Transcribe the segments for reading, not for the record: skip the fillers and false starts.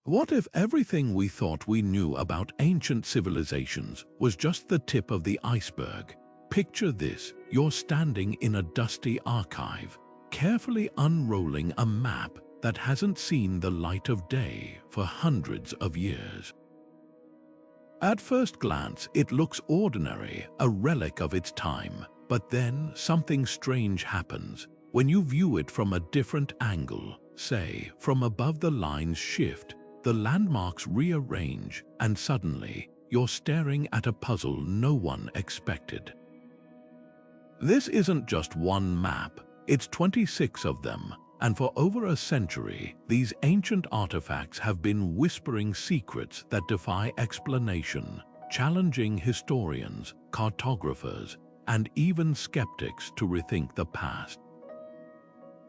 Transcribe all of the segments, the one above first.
What if everything we thought we knew about ancient civilizations was just the tip of the iceberg? Picture this: you're standing in a dusty archive, carefully unrolling a map that hasn't seen the light of day for hundreds of years. At first glance, it looks ordinary, a relic of its time. But then something strange happens. When you view it from a different angle, say from above, the lines shift, the landmarks rearrange, and suddenly you're staring at a puzzle no one expected. This isn't just one map, it's 26 of them, and for over a century, these ancient artifacts have been whispering secrets that defy explanation, challenging historians, cartographers, and even skeptics to rethink the past.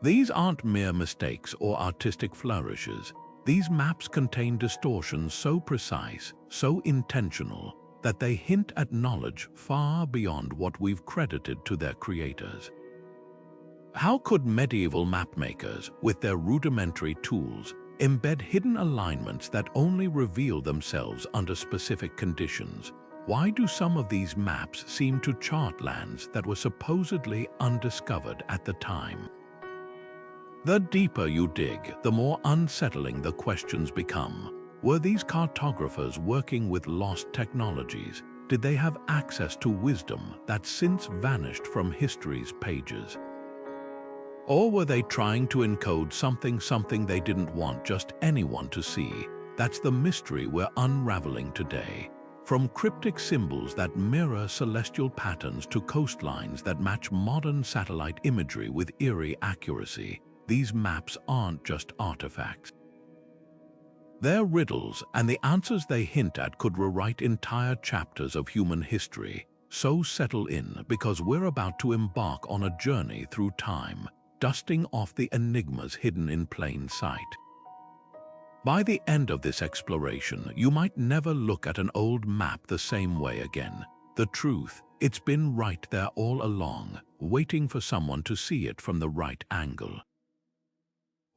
These aren't mere mistakes or artistic flourishes. These maps contain distortions so precise, so intentional, that they hint at knowledge far beyond what we've credited to their creators. How could medieval mapmakers, with their rudimentary tools, embed hidden alignments that only reveal themselves under specific conditions? Why do some of these maps seem to chart lands that were supposedly undiscovered at the time? The deeper you dig, the more unsettling the questions become. Were these cartographers working with lost technologies? Did they have access to wisdom that's since vanished from history's pages? Or were they trying to encode something they didn't want just anyone to see? That's the mystery we're unraveling today. From cryptic symbols that mirror celestial patterns to coastlines that match modern satellite imagery with eerie accuracy, these maps aren't just artifacts. They're riddles, and the answers they hint at could rewrite entire chapters of human history. So settle in, because we're about to embark on a journey through time, dusting off the enigmas hidden in plain sight. By the end of this exploration, you might never look at an old map the same way again. The truth, it's been right there all along, waiting for someone to see it from the right angle.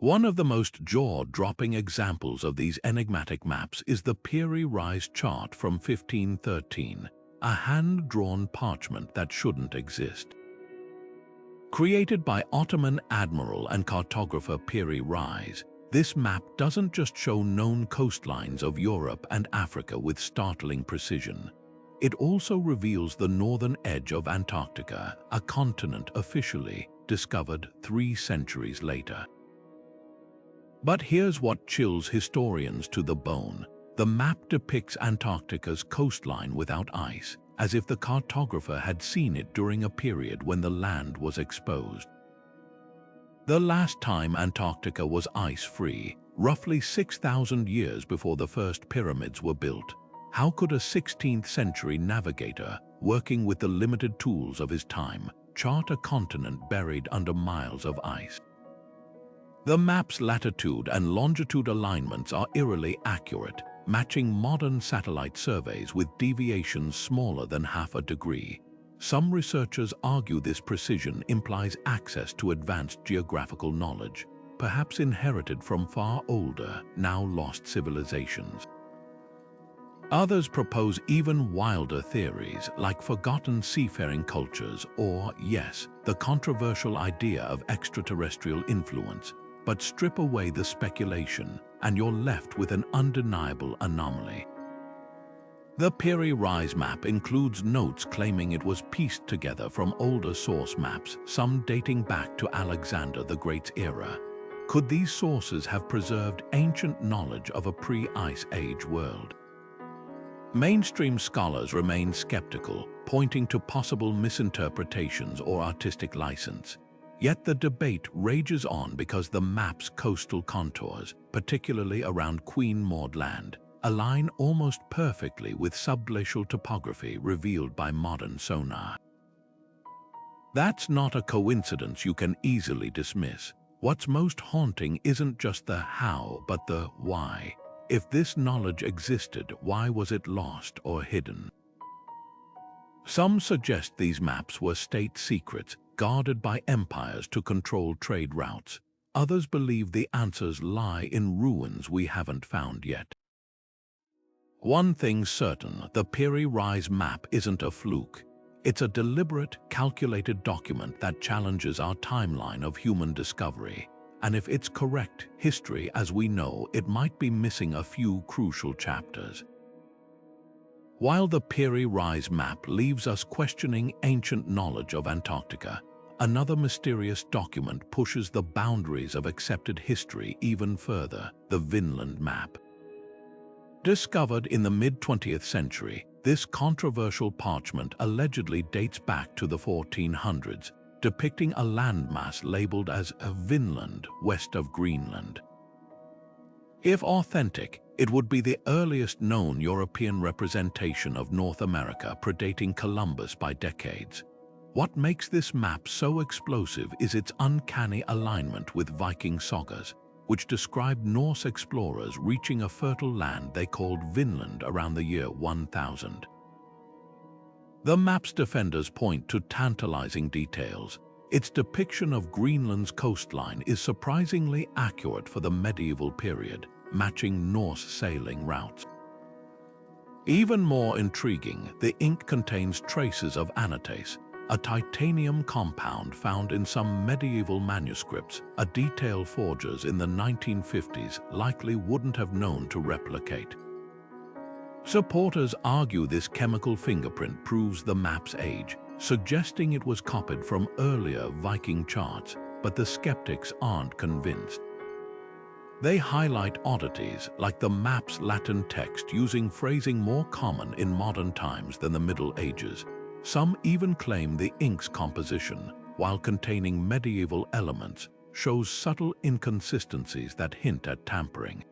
One of the most jaw-dropping examples of these enigmatic maps is the Piri Reis chart from 1513, a hand-drawn parchment that shouldn't exist. Created by Ottoman admiral and cartographer Piri Reis, this map doesn't just show known coastlines of Europe and Africa with startling precision. It also reveals the northern edge of Antarctica, a continent officially discovered 3 centuries later. But here's what chills historians to the bone. The map depicts Antarctica's coastline without ice, as if the cartographer had seen it during a period when the land was exposed. The last time Antarctica was ice-free, roughly 6,000 years before the first pyramids were built. How could a 16th-century navigator, working with the limited tools of his time, chart a continent buried under miles of ice? The map's latitude and longitude alignments are eerily accurate, matching modern satellite surveys with deviations smaller than half a degree. Some researchers argue this precision implies access to advanced geographical knowledge, perhaps inherited from far older, now lost civilizations. Others propose even wilder theories, like forgotten seafaring cultures or, yes, the controversial idea of extraterrestrial influence. But strip away the speculation, and you're left with an undeniable anomaly. The Piri Reis map includes notes claiming it was pieced together from older source maps, some dating back to Alexander the Great's era. Could these sources have preserved ancient knowledge of a pre-Ice Age world? Mainstream scholars remain skeptical, pointing to possible misinterpretations or artistic license. Yet the debate rages on because the map's coastal contours, particularly around Queen Maud Land, align almost perfectly with subglacial topography revealed by modern sonar. That's not a coincidence you can easily dismiss. What's most haunting isn't just the how, but the why. If this knowledge existed, why was it lost or hidden? Some suggest these maps were state secrets, guarded by empires to control trade routes. others believe the answers lie in ruins we haven't found yet. One thing's certain, the Piri Reis map isn't a fluke. It's a deliberate, calculated document that challenges our timeline of human discovery. And if it's correct, history as we know it might be missing a few crucial chapters. While the Piri Reis map leaves us questioning ancient knowledge of Antarctica, another mysterious document pushes the boundaries of accepted history even further, the Vinland Map. Discovered in the mid-20th century, this controversial parchment allegedly dates back to the 1400s, depicting a landmass labeled as Vinland, west of Greenland. If authentic, it would be the earliest known European representation of North America, predating Columbus by decades. What makes this map so explosive is its uncanny alignment with Viking sagas, which described Norse explorers reaching a fertile land they called Vinland around the year 1000. The map's defenders point to tantalizing details. Its depiction of Greenland's coastline is surprisingly accurate for the medieval period, matching Norse sailing routes. Even more intriguing, the ink contains traces of anatase, a titanium compound found in some medieval manuscripts, a detail forgers in the 1950s likely wouldn't have known to replicate. Supporters argue this chemical fingerprint proves the map's age, suggesting it was copied from earlier Viking charts, but the skeptics aren't convinced. They highlight oddities like the map's Latin text using phrasing more common in modern times than the Middle Ages. Some even claim the ink's composition, while containing medieval elements, shows subtle inconsistencies that hint at tampering.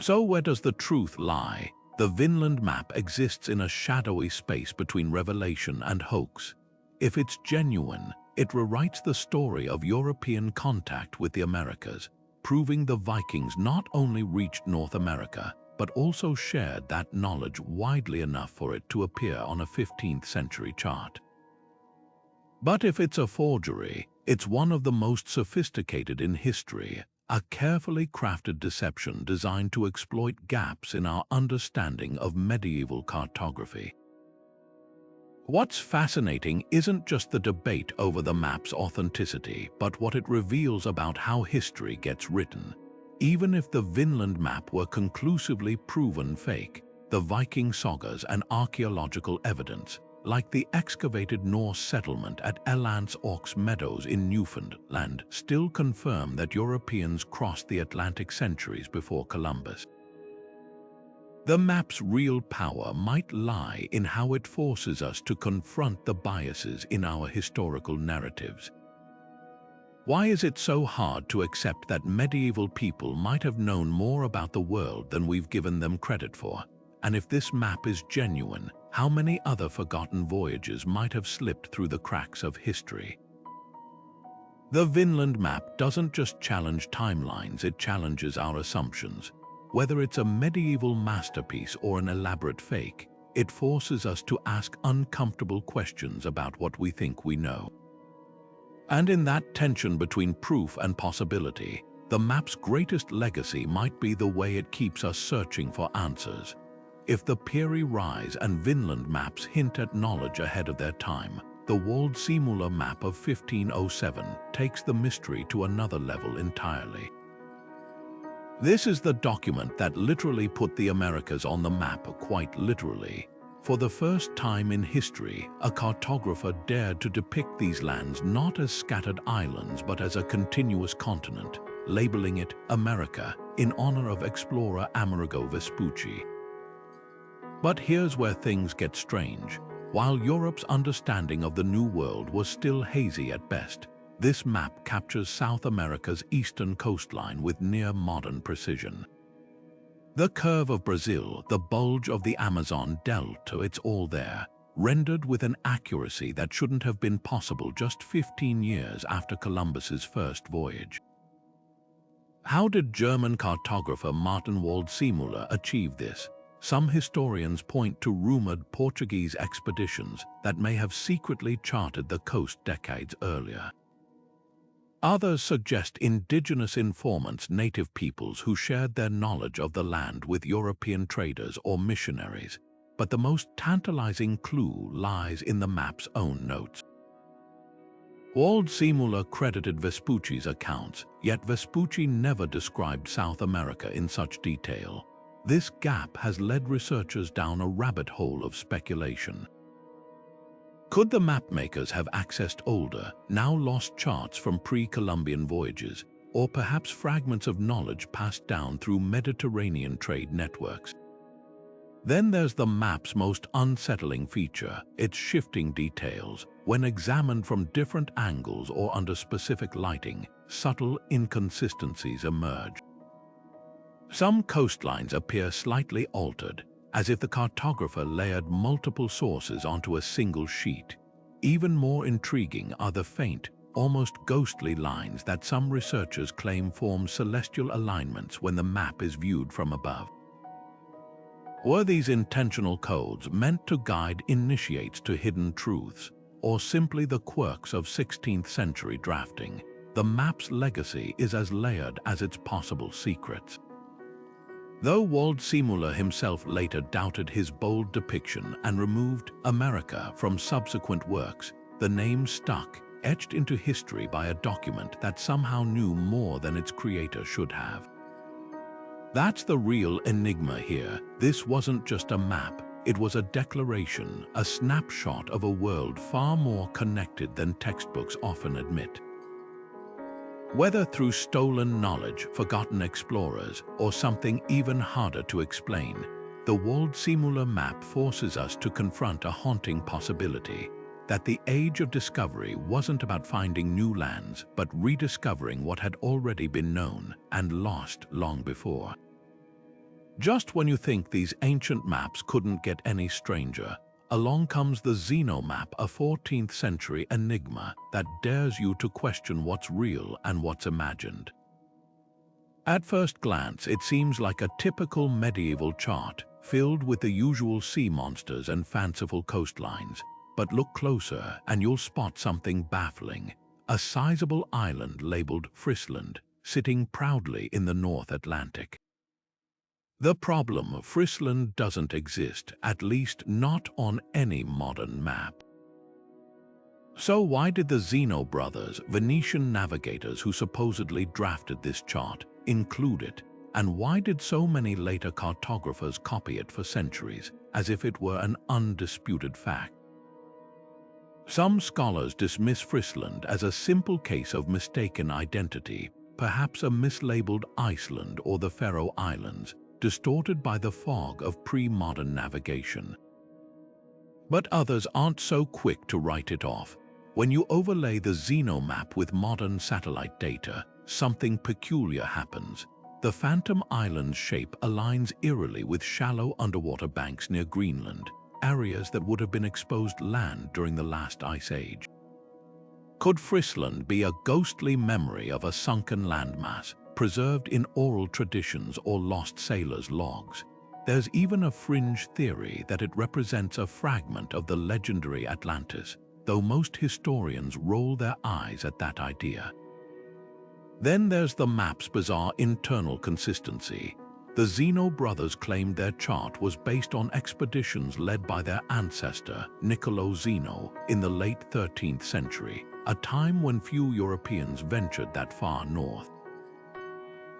So where does the truth lie? The Vinland map exists in a shadowy space between revelation and hoax. If it's genuine, it rewrites the story of European contact with the Americas, proving the Vikings not only reached North America, but also shared that knowledge widely enough for it to appear on a 15th century chart. But if it's a forgery, it's one of the most sophisticated in history, a carefully crafted deception designed to exploit gaps in our understanding of medieval cartography. What's fascinating isn't just the debate over the map's authenticity, but what it reveals about how history gets written. Even if the Vinland map were conclusively proven fake, the Viking sagas and archaeological evidence, like the excavated Norse settlement at Elance Orks Meadows in Newfoundland, still confirm that Europeans crossed the Atlantic centuries before Columbus. The map's real power might lie in how it forces us to confront the biases in our historical narratives. Why is it so hard to accept that medieval people might have known more about the world than we've given them credit for? And if this map is genuine, how many other forgotten voyages might have slipped through the cracks of history? The Vinland map doesn't just challenge timelines, it challenges our assumptions. Whether it's a medieval masterpiece or an elaborate fake, it forces us to ask uncomfortable questions about what we think we know. And in that tension between proof and possibility, the map's greatest legacy might be the way it keeps us searching for answers. If the Piri Reis and Vinland maps hint at knowledge ahead of their time, the Waldseemüller Map of 1507 takes the mystery to another level entirely. This is the document that literally put the Americas on the map, quite literally. For the first time in history, a cartographer dared to depict these lands not as scattered islands but as a continuous continent, labeling it America in honor of explorer Amerigo Vespucci. But here's where things get strange. While Europe's understanding of the New World was still hazy at best, this map captures South America's eastern coastline with near-modern precision. The curve of Brazil, the bulge of the Amazon delta, it's all there, rendered with an accuracy that shouldn't have been possible just 15 years after Columbus's first voyage. How did German cartographer Martin Waldseemüller achieve this? Some historians point to rumored Portuguese expeditions that may have secretly charted the coast decades earlier. Others suggest indigenous informants, native peoples who shared their knowledge of the land with European traders or missionaries. But the most tantalizing clue lies in the map's own notes. Waldseemuller credited Vespucci's accounts, yet Vespucci never described South America in such detail. This gap has led researchers down a rabbit hole of speculation. Could the mapmakers have accessed older, now lost charts from pre-Columbian voyages, or perhaps fragments of knowledge passed down through Mediterranean trade networks? Then there's the map's most unsettling feature, its shifting details. When examined from different angles or under specific lighting, subtle inconsistencies emerge. Some coastlines appear slightly altered, as if the cartographer layered multiple sources onto a single sheet. Even more intriguing are the faint, almost ghostly lines that some researchers claim form celestial alignments when the map is viewed from above. Were these intentional codes meant to guide initiates to hidden truths, or simply the quirks of 16th century drafting? The map's legacy is as layered as its possible secrets. Though Waldseemuller himself later doubted his bold depiction and removed America from subsequent works, the name stuck, etched into history by a document that somehow knew more than its creator should have. That's the real enigma here. This wasn't just a map, it was a declaration, a snapshot of a world far more connected than textbooks often admit. Whether through stolen knowledge, forgotten explorers, or something even harder to explain, the Waldseemuller Map forces us to confront a haunting possibility: that the age of discovery wasn't about finding new lands, but rediscovering what had already been known and lost long before. Just when you think these ancient maps couldn't get any stranger, along comes the Zeno Map, a 14th century enigma that dares you to question what's real and what's imagined. At first glance, it seems like a typical medieval chart, filled with the usual sea monsters and fanciful coastlines. But look closer and you'll spot something baffling: a sizable island labeled Frisland, sitting proudly in the North Atlantic. The problem: Frisland doesn't exist, at least not on any modern map. So why did the Zeno brothers, Venetian navigators who supposedly drafted this chart, include it? And why did so many later cartographers copy it for centuries, as if it were an undisputed fact? Some scholars dismiss Frisland as a simple case of mistaken identity, perhaps a mislabeled Iceland or the Faroe Islands, distorted by the fog of pre-modern navigation. But others aren't so quick to write it off. When you overlay the Zeno map with modern satellite data, something peculiar happens. The Phantom Island's shape aligns eerily with shallow underwater banks near Greenland, areas that would have been exposed land during the last ice age. Could Frisland be a ghostly memory of a sunken landmass, preserved in oral traditions or lost sailors' logs? There's even a fringe theory that it represents a fragment of the legendary Atlantis, though most historians roll their eyes at that idea. Then there's the map's bizarre internal consistency. The Zeno brothers claimed their chart was based on expeditions led by their ancestor, Niccolo Zeno, in the late 13th century, a time when few Europeans ventured that far north.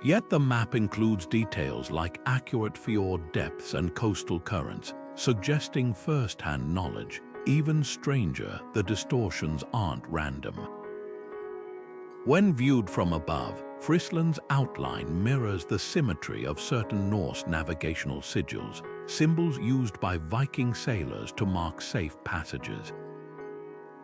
Yet the map includes details like accurate fjord depths and coastal currents, suggesting first-hand knowledge. Even stranger, the distortions aren't random. When viewed from above, Frisland's outline mirrors the symmetry of certain Norse navigational sigils, symbols used by Viking sailors to mark safe passages.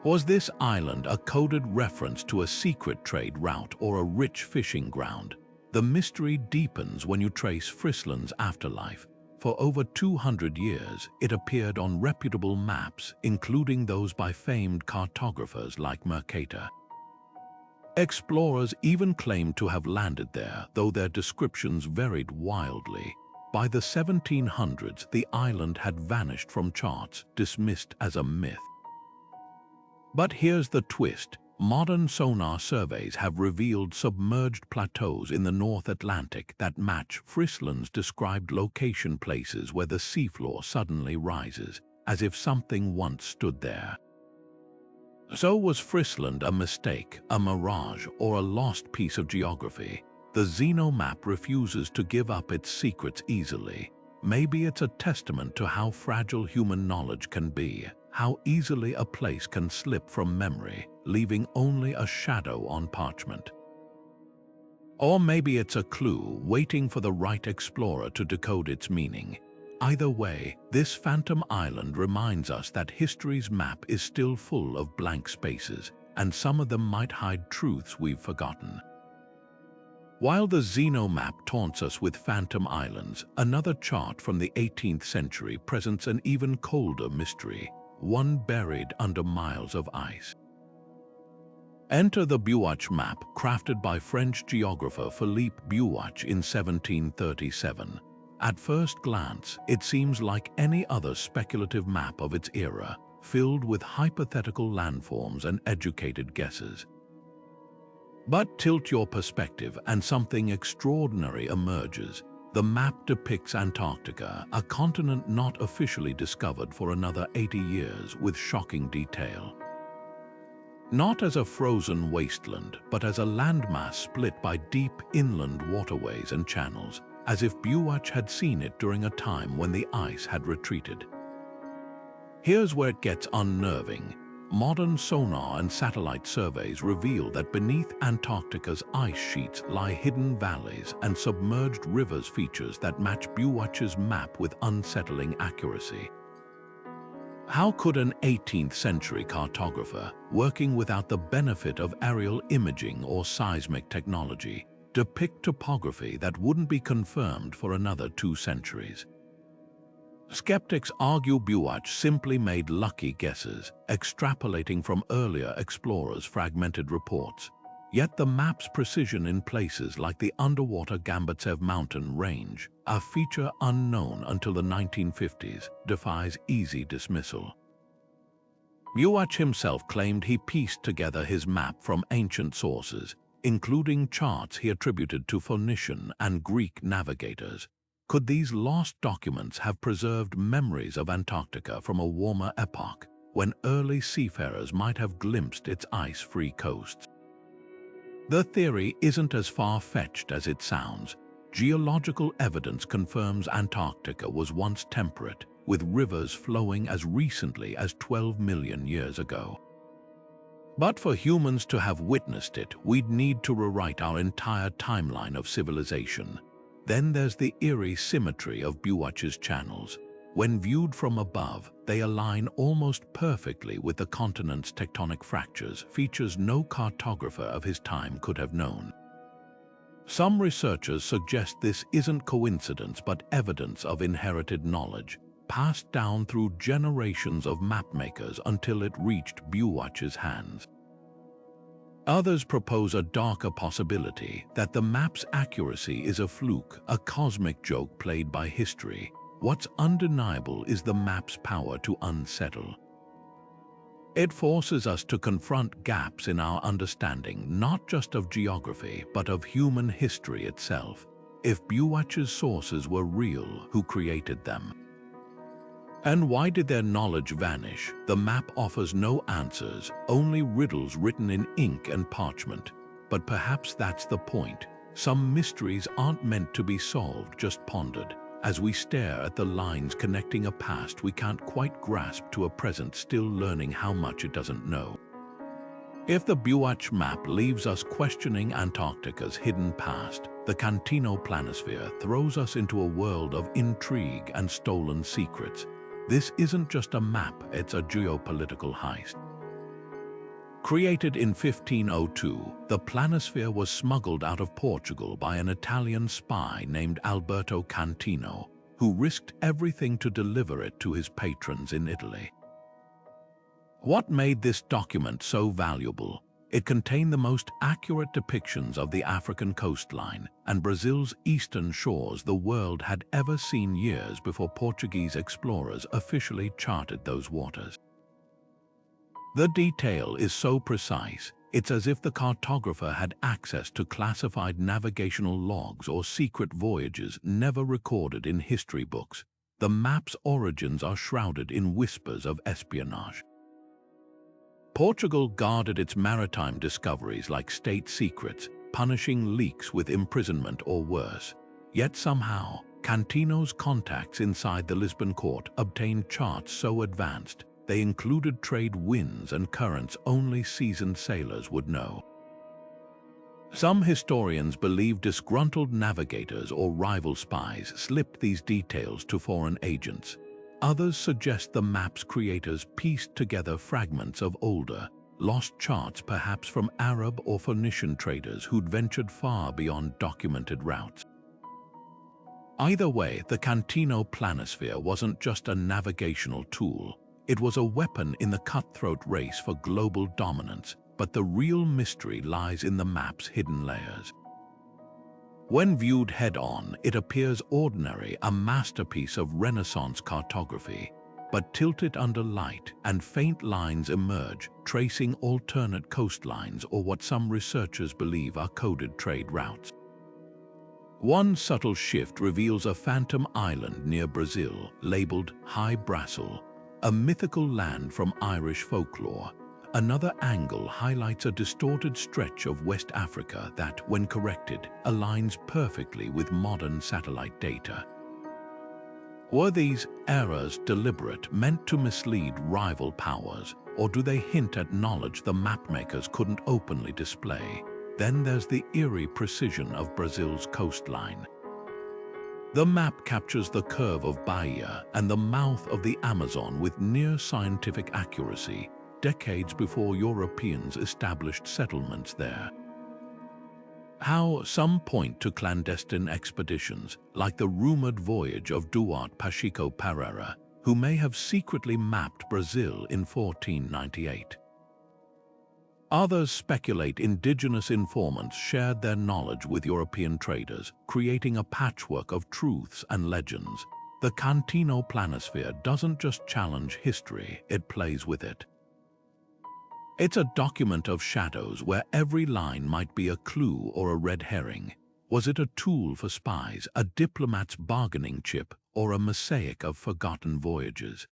Was this island a coded reference to a secret trade route or a rich fishing ground? The mystery deepens when you trace Frisland's afterlife. For over 200 years, it appeared on reputable maps, including those by famed cartographers like Mercator. Explorers even claimed to have landed there, though their descriptions varied wildly. By the 1700s, the island had vanished from charts, dismissed as a myth. But here's the twist. Modern sonar surveys have revealed submerged plateaus in the North Atlantic that match Frisland's described location, places where the seafloor suddenly rises, as if something once stood there. So was Frisland a mistake, a mirage, or a lost piece of geography? The Zeno Map refuses to give up its secrets easily. Maybe it's a testament to how fragile human knowledge can be, how easily a place can slip from memory, leaving only a shadow on parchment. Or maybe it's a clue waiting for the right explorer to decode its meaning. Either way, this phantom island reminds us that history's map is still full of blank spaces, and some of them might hide truths we've forgotten. While the Zeno Map taunts us with phantom islands, another chart from the 18th century presents an even colder mystery, one buried under miles of ice. Enter the Bewatch map, crafted by French geographer Philippe Bewatch in 1737. At first glance, it seems like any other speculative map of its era, filled with hypothetical landforms and educated guesses. But tilt your perspective and something extraordinary emerges. The map depicts Antarctica, a continent not officially discovered for another 80 years, with shocking detail. Not as a frozen wasteland, but as a landmass split by deep inland waterways and channels, as if Bewatch had seen it during a time when the ice had retreated. Here's where it gets unnerving. Modern sonar and satellite surveys reveal that beneath Antarctica's ice sheets lie hidden valleys and submerged rivers, features that match Bewatch's map with unsettling accuracy. How could an 18th century cartographer, working without the benefit of aerial imaging or seismic technology, depict topography that wouldn't be confirmed for another 2 centuries? Skeptics argue Bewatch simply made lucky guesses, extrapolating from earlier explorers' fragmented reports. Yet the map's precision in places like the underwater Gambetsev mountain range, a feature unknown until the 1950s, defies easy dismissal. Bewatch himself claimed he pieced together his map from ancient sources, including charts he attributed to Phoenician and Greek navigators. Could these lost documents have preserved memories of Antarctica from a warmer epoch, when early seafarers might have glimpsed its ice-free coasts? The theory isn't as far-fetched as it sounds. Geological evidence confirms Antarctica was once temperate, with rivers flowing as recently as 12 million years ago. But for humans to have witnessed it, we'd need to rewrite our entire timeline of civilization. Then there's the eerie symmetry of Bewatch's channels. When viewed from above, they align almost perfectly with the continent's tectonic fractures, features no cartographer of his time could have known. Some researchers suggest this isn't coincidence but evidence of inherited knowledge, passed down through generations of mapmakers until it reached Bewatch's hands. Others propose a darker possibility, that the map's accuracy is a fluke, a cosmic joke played by history. What's undeniable is the map's power to unsettle. It forces us to confront gaps in our understanding, not just of geography, but of human history itself. If Bewatch's sources were real, who created them? And why did their knowledge vanish? The map offers no answers, only riddles written in ink and parchment. But perhaps that's the point. Some mysteries aren't meant to be solved, just pondered, as we stare at the lines connecting a past we can't quite grasp to a present still learning how much it doesn't know. If the Bewatch map leaves us questioning Antarctica's hidden past, the Cantino Planosphere throws us into a world of intrigue and stolen secrets. This isn't just a map, it's a geopolitical heist. Created in 1502, the Planosphere was smuggled out of Portugal by an Italian spy named Alberto Cantino, who risked everything to deliver it to his patrons in Italy. What made this document so valuable? It contained the most accurate depictions of the African coastline and Brazil's eastern shores the world had ever seen, years before Portuguese explorers officially charted those waters. The detail is so precise, It's as if the cartographer had access to classified navigational logs or secret voyages never recorded in history books. The map's origins are shrouded in whispers of espionage. Portugal guarded its maritime discoveries like state secrets, punishing leaks with imprisonment or worse. Yet somehow, Cantino's contacts inside the Lisbon court obtained charts so advanced they included trade winds and currents only seasoned sailors would know. Some historians believe disgruntled navigators or rival spies slipped these details to foreign agents. Others suggest the map's creators pieced together fragments of older, lost charts perhaps from Arab or Phoenician traders who'd ventured far beyond documented routes. Either way, the Cantino Planosphere wasn't just a navigational tool. It was a weapon in the cutthroat race for global dominance, but the real mystery lies in the map's hidden layers. When viewed head-on, it appears ordinary, a masterpiece of Renaissance cartography. But tilt it under light, and faint lines emerge, tracing alternate coastlines or what some researchers believe are coded trade routes. One subtle shift reveals a phantom island near Brazil, labeled High Brasil, a mythical land from Irish folklore. Another angle highlights a distorted stretch of West Africa that, when corrected, aligns perfectly with modern satellite data. Were these errors deliberate, meant to mislead rival powers, or do they hint at knowledge the mapmakers couldn't openly display? Then there's the eerie precision of Brazil's coastline. The map captures the curve of Bahia and the mouth of the Amazon with near-scientific accuracy, decades before Europeans established settlements there. How some point to clandestine expeditions, like the rumored voyage of Duarte Pacheco Pereira, who may have secretly mapped Brazil in 1498. Others speculate indigenous informants shared their knowledge with European traders, creating a patchwork of truths and legends. The Cantino Planosphere doesn't just challenge history, it plays with it. It's a document of shadows where every line might be a clue or a red herring. Was it a tool for spies, a diplomat's bargaining chip, or a mosaic of forgotten voyages?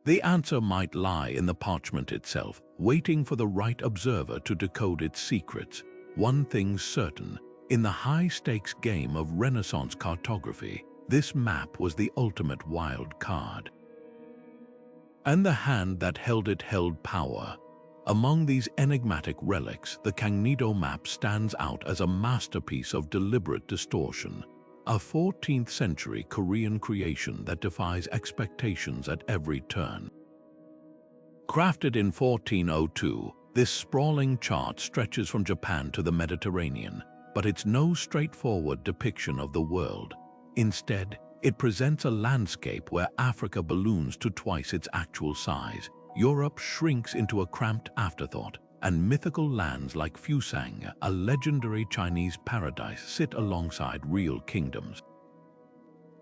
The answer might lie in the parchment itself, waiting for the right observer to decode its secrets. One thing's certain, in the high-stakes game of Renaissance cartography, this map was the ultimate wild card. And the hand that held it held power. Among these enigmatic relics, the Kagnido map stands out as a masterpiece of deliberate distortion, a 14th-century Korean creation that defies expectations at every turn. Crafted in 1402, this sprawling chart stretches from Japan to the Mediterranean, but it's no straightforward depiction of the world. Instead, it presents a landscape where Africa balloons to twice its actual size, Europe shrinks into a cramped afterthought, and mythical lands like Fusang, a legendary Chinese paradise, sit alongside real kingdoms.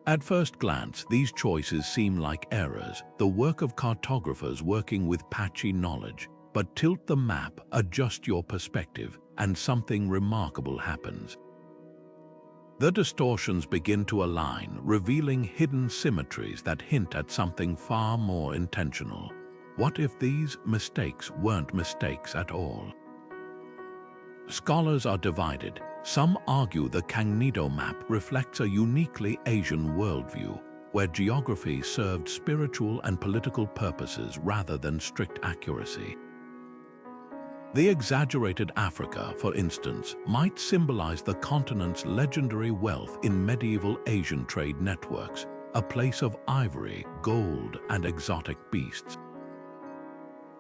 At first glance, these choices seem like errors, the work of cartographers working with patchy knowledge. But tilt the map, adjust your perspective, and something remarkable happens. The distortions begin to align, revealing hidden symmetries that hint at something far more intentional. What if these mistakes weren't mistakes at all? Scholars are divided. Some argue the Kagnido map reflects a uniquely Asian worldview, where geography served spiritual and political purposes rather than strict accuracy. The exaggerated Africa, for instance, might symbolize the continent's legendary wealth in medieval Asian trade networks, a place of ivory, gold, and exotic beasts.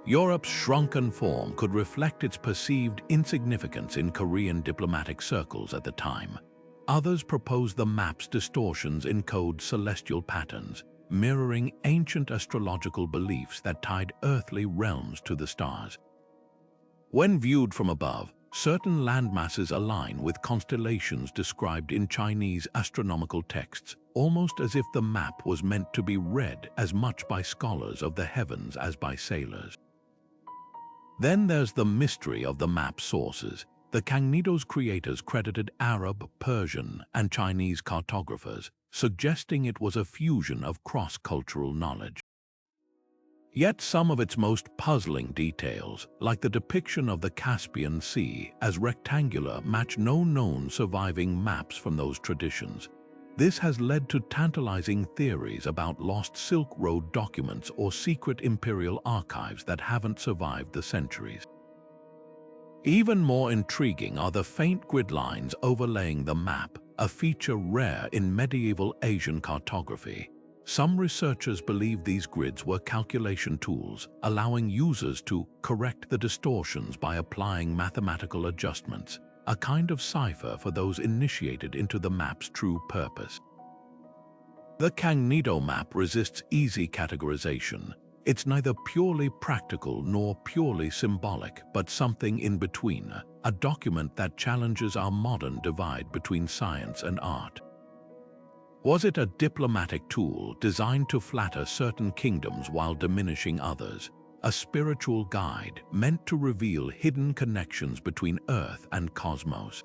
Europe's shrunken form could reflect its perceived insignificance in Korean diplomatic circles at the time. Others propose the map's distortions encode celestial patterns, mirroring ancient astrological beliefs that tied earthly realms to the stars. When viewed from above, certain landmasses align with constellations described in Chinese astronomical texts, almost as if the map was meant to be read as much by scholars of the heavens as by sailors. Then there's the mystery of the map sources. The Kagnido's creators credited Arab, Persian, and Chinese cartographers, suggesting it was a fusion of cross-cultural knowledge. Yet some of its most puzzling details, like the depiction of the Caspian Sea as rectangular, match no known surviving maps from those traditions. This has led to tantalizing theories about lost Silk Road documents or secret imperial archives that haven't survived the centuries. Even more intriguing are the faint grid lines overlaying the map, a feature rare in medieval Asian cartography. Some researchers believe these grids were calculation tools, allowing users to correct the distortions by applying mathematical adjustments, a kind of cipher for those initiated into the map's true purpose. The Kagnido map resists easy categorization. It's neither purely practical nor purely symbolic, but something in between, a document that challenges our modern divide between science and art. Was it a diplomatic tool designed to flatter certain kingdoms while diminishing others? A spiritual guide meant to reveal hidden connections between Earth and cosmos?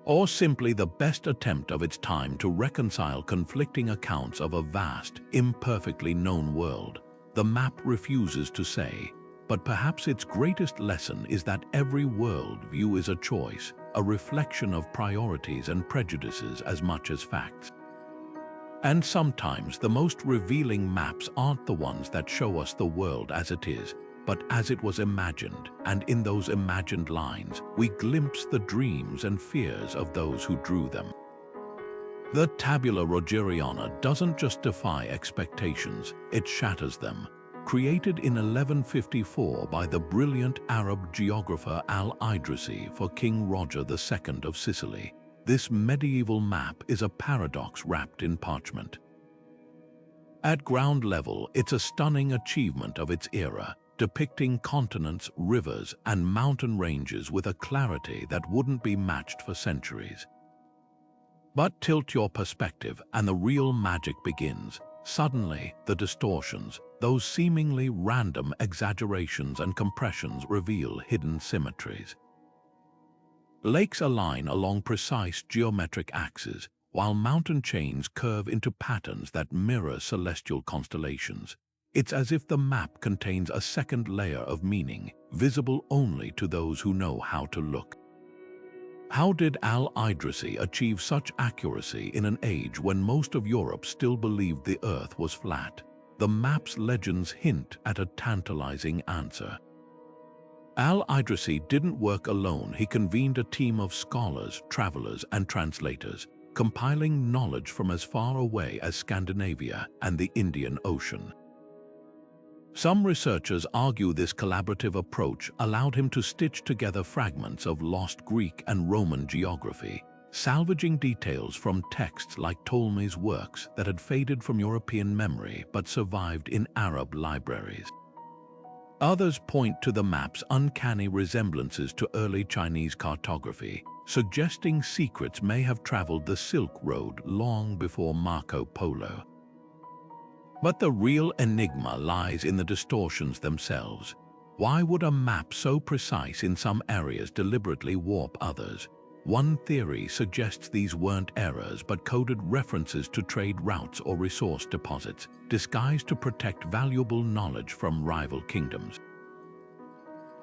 Or simply the best attempt of its time to reconcile conflicting accounts of a vast, imperfectly known world? The map refuses to say, but perhaps its greatest lesson is that every world view is a choice, a reflection of priorities and prejudices as much as facts. And sometimes the most revealing maps aren't the ones that show us the world as it is, but as it was imagined, and in those imagined lines, we glimpse the dreams and fears of those who drew them. The Tabula Rogeriana doesn't just defy expectations, it shatters them. Created in 1154 by the brilliant Arab geographer Al-Idrisi for King Roger II of Sicily, this medieval map is a paradox wrapped in parchment. At ground level, it's a stunning achievement of its era, depicting continents, rivers, and mountain ranges with a clarity that wouldn't be matched for centuries. But tilt your perspective and the real magic begins. Suddenly, the distortions, those seemingly random exaggerations and compressions, reveal hidden symmetries. Lakes align along precise geometric axes, while mountain chains curve into patterns that mirror celestial constellations. It's as if the map contains a second layer of meaning, visible only to those who know how to look. How did Al-Idrisi achieve such accuracy in an age when most of Europe still believed the Earth was flat? The map's legends hint at a tantalizing answer. Al-Idrisi didn't work alone. He convened a team of scholars, travelers, and translators, compiling knowledge from as far away as Scandinavia and the Indian Ocean. Some researchers argue this collaborative approach allowed him to stitch together fragments of lost Greek and Roman geography, salvaging details from texts like Ptolemy's works that had faded from European memory but survived in Arab libraries. Others point to the map's uncanny resemblances to early Chinese cartography, suggesting secrets may have traveled the Silk Road long before Marco Polo. But the real enigma lies in the distortions themselves. Why would a map so precise in some areas deliberately warp others? One theory suggests these weren't errors but coded references to trade routes or resource deposits, disguised to protect valuable knowledge from rival kingdoms.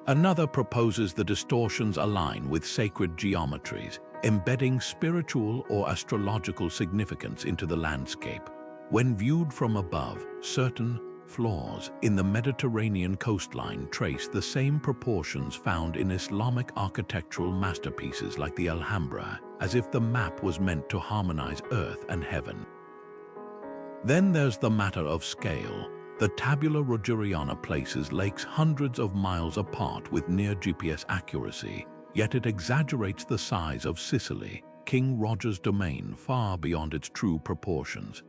Another proposes the distortions align with sacred geometries, embedding spiritual or astrological significance into the landscape. When viewed from above, certain flaws in the Mediterranean coastline trace the same proportions found in Islamic architectural masterpieces like the Alhambra, as if the map was meant to harmonize earth and heaven. Then there's the matter of scale. The Tabula Rogeriana places lakes hundreds of miles apart with near GPS accuracy, yet it exaggerates the size of Sicily, King Roger's domain, far beyond its true proportions.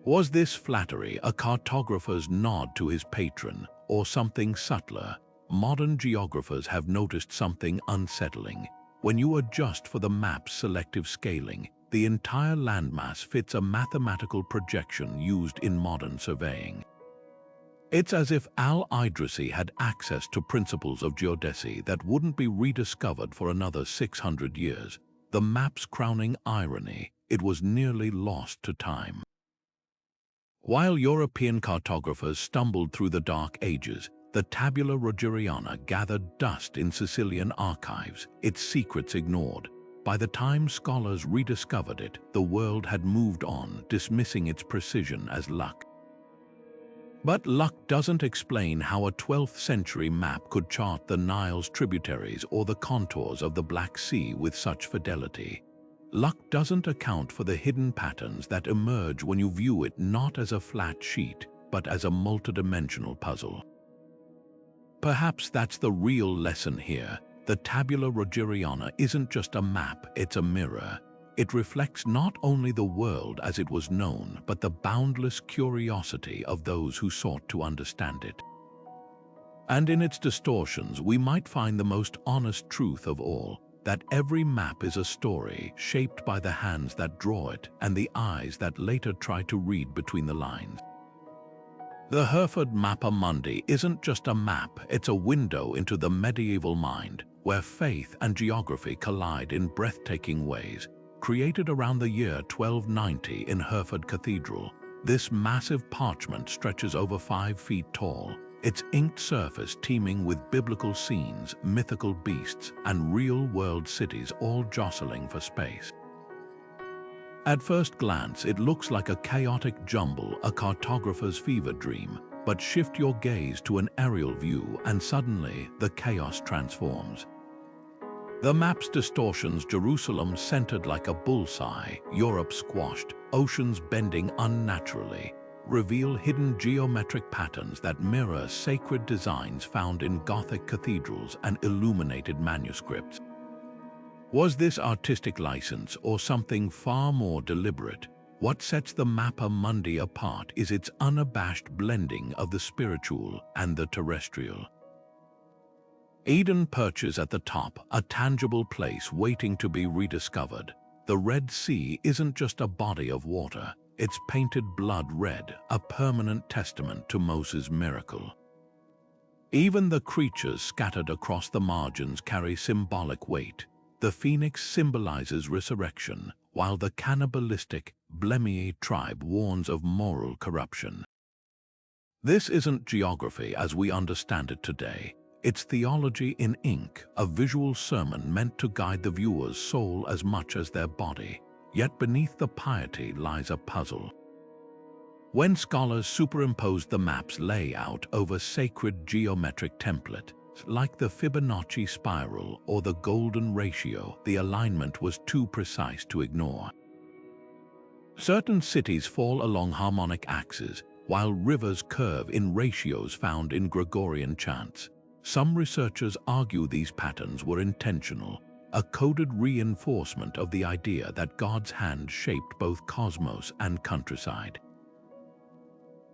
Was this flattery a cartographer's nod to his patron, or something subtler? Modern geographers have noticed something unsettling. When you adjust for the map's selective scaling, the entire landmass fits a mathematical projection used in modern surveying. It's as if Al-Idrisi had access to principles of geodesy that wouldn't be rediscovered for another 600 years. The map's crowning irony, it was nearly lost to time. While European cartographers stumbled through the Dark Ages, the Tabula Rogeriana gathered dust in Sicilian archives, its secrets ignored. By the time scholars rediscovered it, the world had moved on, dismissing its precision as luck. But luck doesn't explain how a 12th century map could chart the Nile's tributaries or the contours of the Black Sea with such fidelity. Luck doesn't account for the hidden patterns that emerge when you view it not as a flat sheet, but as a multidimensional puzzle. Perhaps that's the real lesson here. The Tabula Rogeriana isn't just a map, it's a mirror. It reflects not only the world as it was known, but the boundless curiosity of those who sought to understand it. And in its distortions, we might find the most honest truth of all, that every map is a story shaped by the hands that draw it and the eyes that later try to read between the lines. The Hereford Mappa Mundi isn't just a map, it's a window into the medieval mind, where faith and geography collide in breathtaking ways. Created around the year 1290 in Hereford Cathedral, this massive parchment stretches over 5 feet tall, its inked surface teeming with biblical scenes, mythical beasts, and real-world cities all jostling for space. At first glance, it looks like a chaotic jumble, a cartographer's fever dream, but shift your gaze to an aerial view and suddenly the chaos transforms. The map's distortions, Jerusalem centered like a bullseye, Europe squashed, oceans bending unnaturally, reveal hidden geometric patterns that mirror sacred designs found in Gothic cathedrals and illuminated manuscripts. Was this artistic license or something far more deliberate? What sets the Mappa Mundi apart is its unabashed blending of the spiritual and the terrestrial. Eden perches at the top, a tangible place waiting to be rediscovered. The Red Sea isn't just a body of water, it's painted blood red, a permanent testament to Moses' miracle. Even the creatures scattered across the margins carry symbolic weight. The phoenix symbolizes resurrection, while the cannibalistic Blemii tribe warns of moral corruption. This isn't geography as we understand it today. It's theology in ink, a visual sermon meant to guide the viewer's soul as much as their body. Yet beneath the piety lies a puzzle. When scholars superimposed the map's layout over sacred geometric templates, like the Fibonacci spiral or the golden ratio, the alignment was too precise to ignore. Certain cities fall along harmonic axes, while rivers curve in ratios found in Gregorian chants. Some researchers argue these patterns were intentional, a coded reinforcement of the idea that God's hand shaped both cosmos and countryside.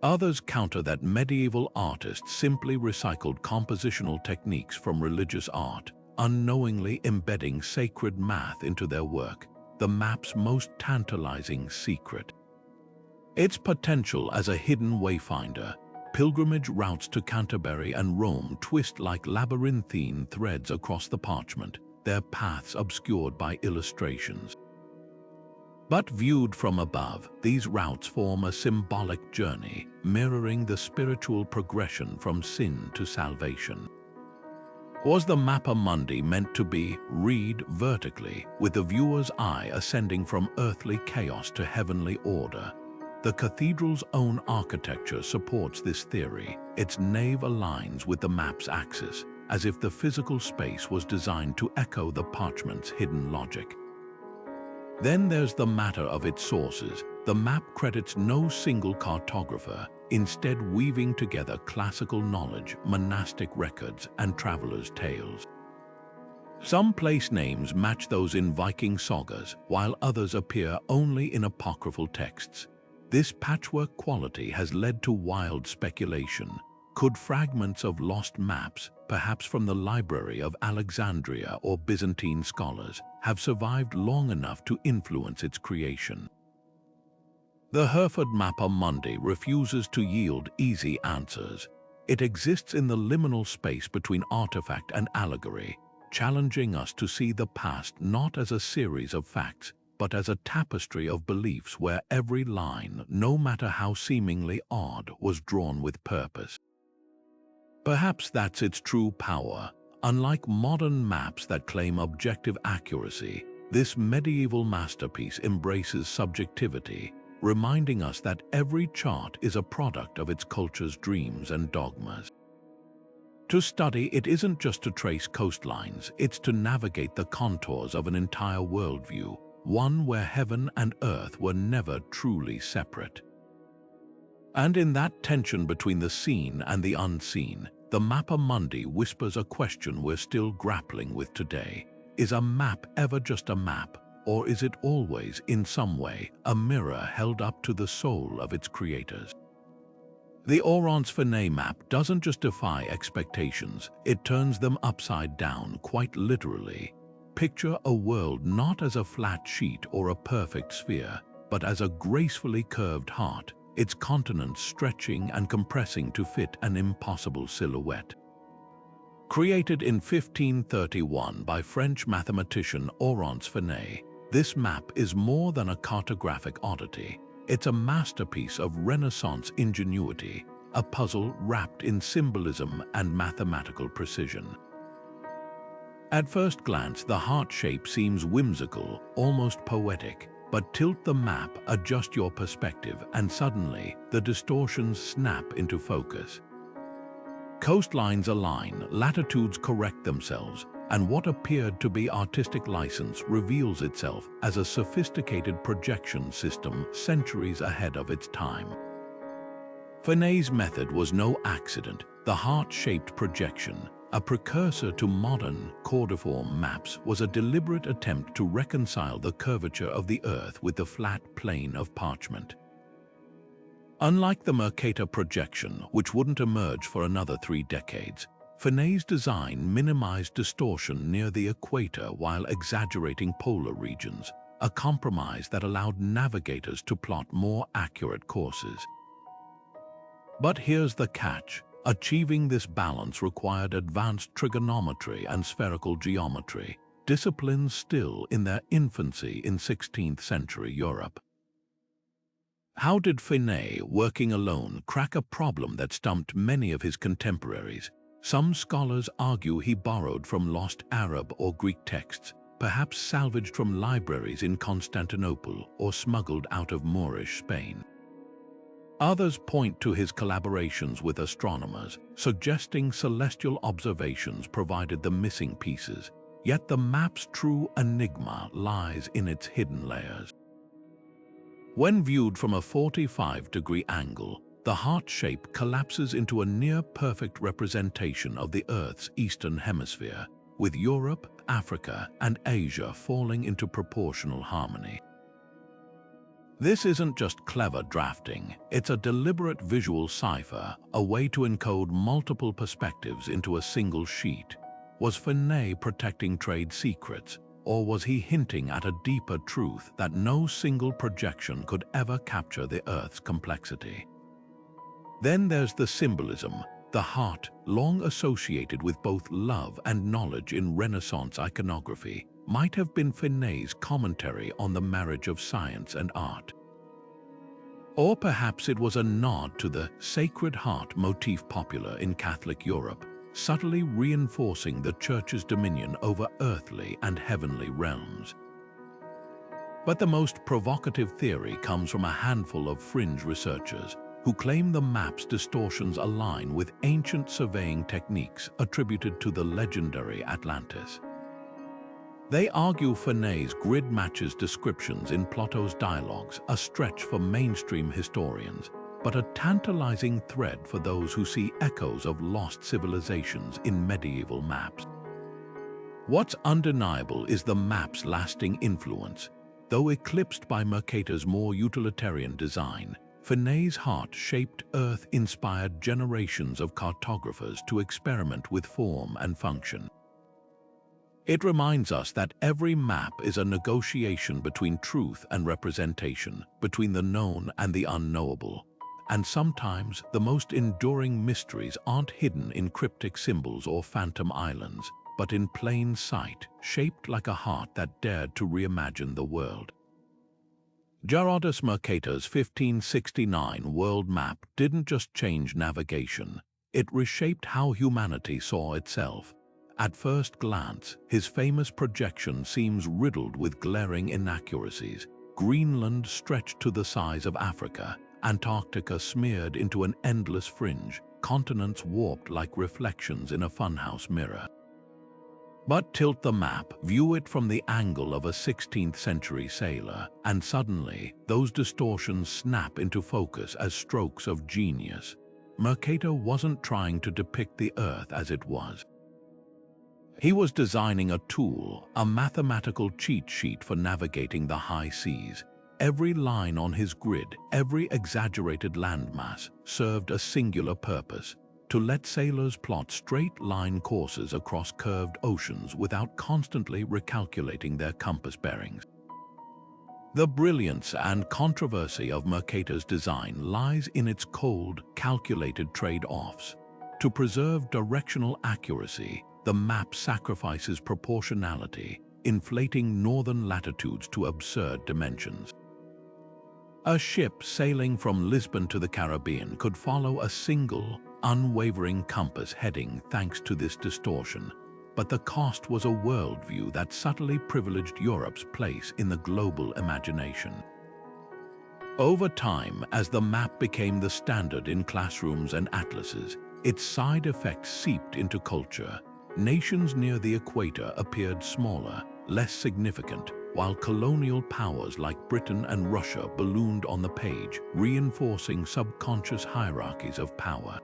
Others counter that medieval artists simply recycled compositional techniques from religious art, unknowingly embedding sacred math into their work, the map's most tantalizing secret. Its potential as a hidden wayfinder, pilgrimage routes to Canterbury and Rome twist like labyrinthine threads across the parchment, their paths obscured by illustrations. But viewed from above, these routes form a symbolic journey, mirroring the spiritual progression from sin to salvation. Was the Mappa Mundi meant to be read vertically, with the viewer's eye ascending from earthly chaos to heavenly order? The cathedral's own architecture supports this theory. Its nave aligns with the map's axis, as if the physical space was designed to echo the parchment's hidden logic. Then there's the matter of its sources. The map credits no single cartographer, instead weaving together classical knowledge, monastic records, and travelers' tales. Some place names match those in Viking sagas, while others appear only in apocryphal texts. This patchwork quality has led to wild speculation. Could fragments of lost maps, perhaps from the library of Alexandria or Byzantine scholars, have survived long enough to influence its creation? The Hereford Mappa Mundi refuses to yield easy answers. It exists in the liminal space between artifact and allegory, challenging us to see the past not as a series of facts, but as a tapestry of beliefs where every line, no matter how seemingly odd, was drawn with purpose. Perhaps that's its true power. Unlike modern maps that claim objective accuracy, this medieval masterpiece embraces subjectivity, reminding us that every chart is a product of its culture's dreams and dogmas. To study, it isn't just to trace coastlines, it's to navigate the contours of an entire worldview, one where heaven and earth were never truly separate. And in that tension between the seen and the unseen, the Mappa Mundi whispers a question we're still grappling with today. Is a map ever just a map, or is it always, in some way, a mirror held up to the soul of its creators? The Oronce map doesn't just defy expectations, it turns them upside down, quite literally. Picture a world not as a flat sheet or a perfect sphere, but as a gracefully curved heart, its continents stretching and compressing to fit an impossible silhouette. Created in 1531 by French mathematician Oronce, this map is more than a cartographic oddity. It's a masterpiece of Renaissance ingenuity, a puzzle wrapped in symbolism and mathematical precision. At first glance, the heart shape seems whimsical, almost poetic, but tilt the map, adjust your perspective, and suddenly the distortions snap into focus. Coastlines align, latitudes correct themselves, and what appeared to be artistic license reveals itself as a sophisticated projection system centuries ahead of its time. Fenet's method was no accident. The heart-shaped projection, a precursor to modern, cordiform maps, was a deliberate attempt to reconcile the curvature of the Earth with the flat plane of parchment. Unlike the Mercator projection, which wouldn't emerge for another 3 decades, Fenet's design minimized distortion near the equator while exaggerating polar regions, a compromise that allowed navigators to plot more accurate courses. But here's the catch. Achieving this balance required advanced trigonometry and spherical geometry, disciplines still in their infancy in 16th century Europe. How did Fenet, working alone, crack a problem that stumped many of his contemporaries? Some scholars argue he borrowed from lost Arab or Greek texts, perhaps salvaged from libraries in Constantinople or smuggled out of Moorish Spain. Others point to his collaborations with astronomers, suggesting celestial observations provided the missing pieces, yet the map's true enigma lies in its hidden layers. When viewed from a 45-degree angle, the heart shape collapses into a near-perfect representation of the Earth's eastern hemisphere, with Europe, Africa, and Asia falling into proportional harmony. This isn't just clever drafting, it's a deliberate visual cipher, a way to encode multiple perspectives into a single sheet. Was Fenet protecting trade secrets, or was he hinting at a deeper truth that no single projection could ever capture the Earth's complexity? Then there's the symbolism. The heart, long associated with both love and knowledge in Renaissance iconography, might have been Fenet's commentary on the marriage of science and art. Or perhaps it was a nod to the Sacred Heart motif popular in Catholic Europe, subtly reinforcing the Church's dominion over earthly and heavenly realms. But the most provocative theory comes from a handful of fringe researchers who claim the map's distortions align with ancient surveying techniques attributed to the legendary Atlantis. They argue Fenet's grid matches descriptions in Plato's dialogues, a stretch for mainstream historians, but a tantalizing thread for those who see echoes of lost civilizations in medieval maps. What's undeniable is the map's lasting influence. Though eclipsed by Mercator's more utilitarian design, Fenet's heart-shaped Earth inspired generations of cartographers to experiment with form and function. It reminds us that every map is a negotiation between truth and representation, between the known and the unknowable. And sometimes the most enduring mysteries aren't hidden in cryptic symbols or phantom islands, but in plain sight, shaped like a heart that dared to reimagine the world. Gerardus Mercator's 1569 world map didn't just change navigation, it reshaped how humanity saw itself. At first glance, his famous projection seems riddled with glaring inaccuracies. Greenland stretched to the size of Africa, Antarctica smeared into an endless fringe, continents warped like reflections in a funhouse mirror. But tilt the map, view it from the angle of a 16th century sailor, and suddenly those distortions snap into focus as strokes of genius. Mercator wasn't trying to depict the Earth as it was. He was designing a tool, a mathematical cheat sheet for navigating the high seas. Every line on his grid, every exaggerated landmass, served a singular purpose: to let sailors plot straight-line courses across curved oceans without constantly recalculating their compass bearings. The brilliance and controversy of Mercator's design lies in its cold, calculated trade-offs. To preserve directional accuracy, the map sacrifices proportionality, inflating northern latitudes to absurd dimensions. A ship sailing from Lisbon to the Caribbean could follow a single, unwavering compass heading thanks to this distortion, but the cost was a worldview that subtly privileged Europe's place in the global imagination. Over time, as the map became the standard in classrooms and atlases, its side effects seeped into culture. Nations near the equator appeared smaller, less significant, while colonial powers like Britain and Russia ballooned on the page, reinforcing subconscious hierarchies of power.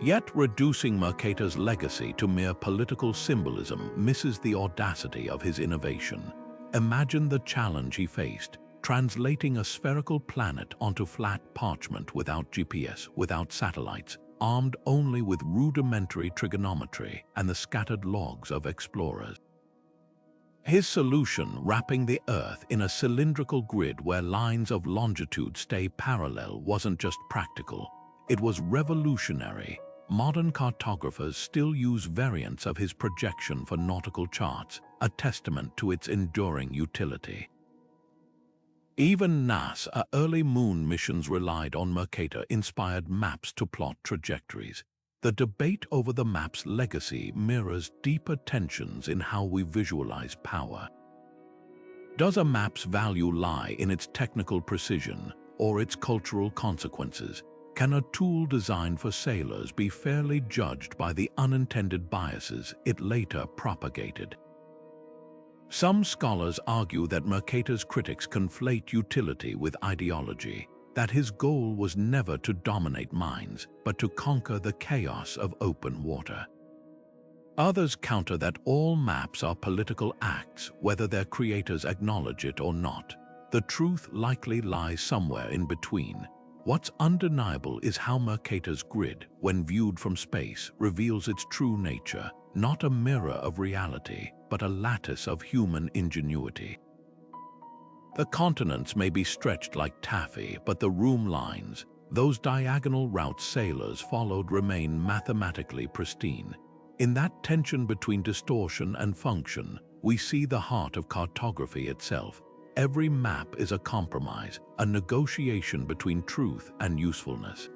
Yet reducing Mercator's legacy to mere political symbolism misses the audacity of his innovation. Imagine the challenge he faced, translating a spherical planet onto flat parchment without GPS, without satellites, armed only with rudimentary trigonometry and the scattered logs of explorers. His solution, wrapping the Earth in a cylindrical grid where lines of longitude stay parallel, wasn't just practical, it was revolutionary. Modern cartographers still use variants of his projection for nautical charts, a testament to its enduring utility. Even NASA early moon missions relied on Mercator-inspired maps to plot trajectories. The debate over the map's legacy mirrors deeper tensions in how we visualize power. Does a map's value lie in its technical precision or its cultural consequences? Can a tool designed for sailors be fairly judged by the unintended biases it later propagated? Some scholars argue that Mercator's critics conflate utility with ideology, that his goal was never to dominate minds, but to conquer the chaos of open water. Others counter that all maps are political acts, whether their creators acknowledge it or not. The truth likely lies somewhere in between. What's undeniable is how Mercator's grid, when viewed from space, reveals its true nature, not a mirror of reality, but a lattice of human ingenuity. The continents may be stretched like taffy, but the room lines, those diagonal routes sailors followed, remain mathematically pristine. In that tension between distortion and function, we see the heart of cartography itself. Every map is a compromise, a negotiation between truth and usefulness.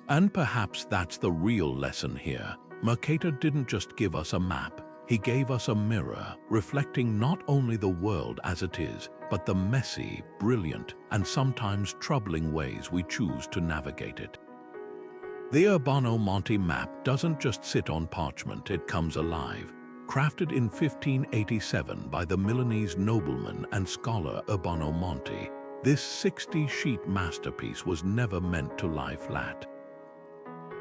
And perhaps that's the real lesson here. Mercator didn't just give us a map, he gave us a mirror, reflecting not only the world as it is, but the messy, brilliant, and sometimes troubling ways we choose to navigate it. The Urbano Monte map doesn't just sit on parchment, it comes alive. Crafted in 1587 by the Milanese nobleman and scholar Urbano Monte, this 60-sheet masterpiece was never meant to lie flat.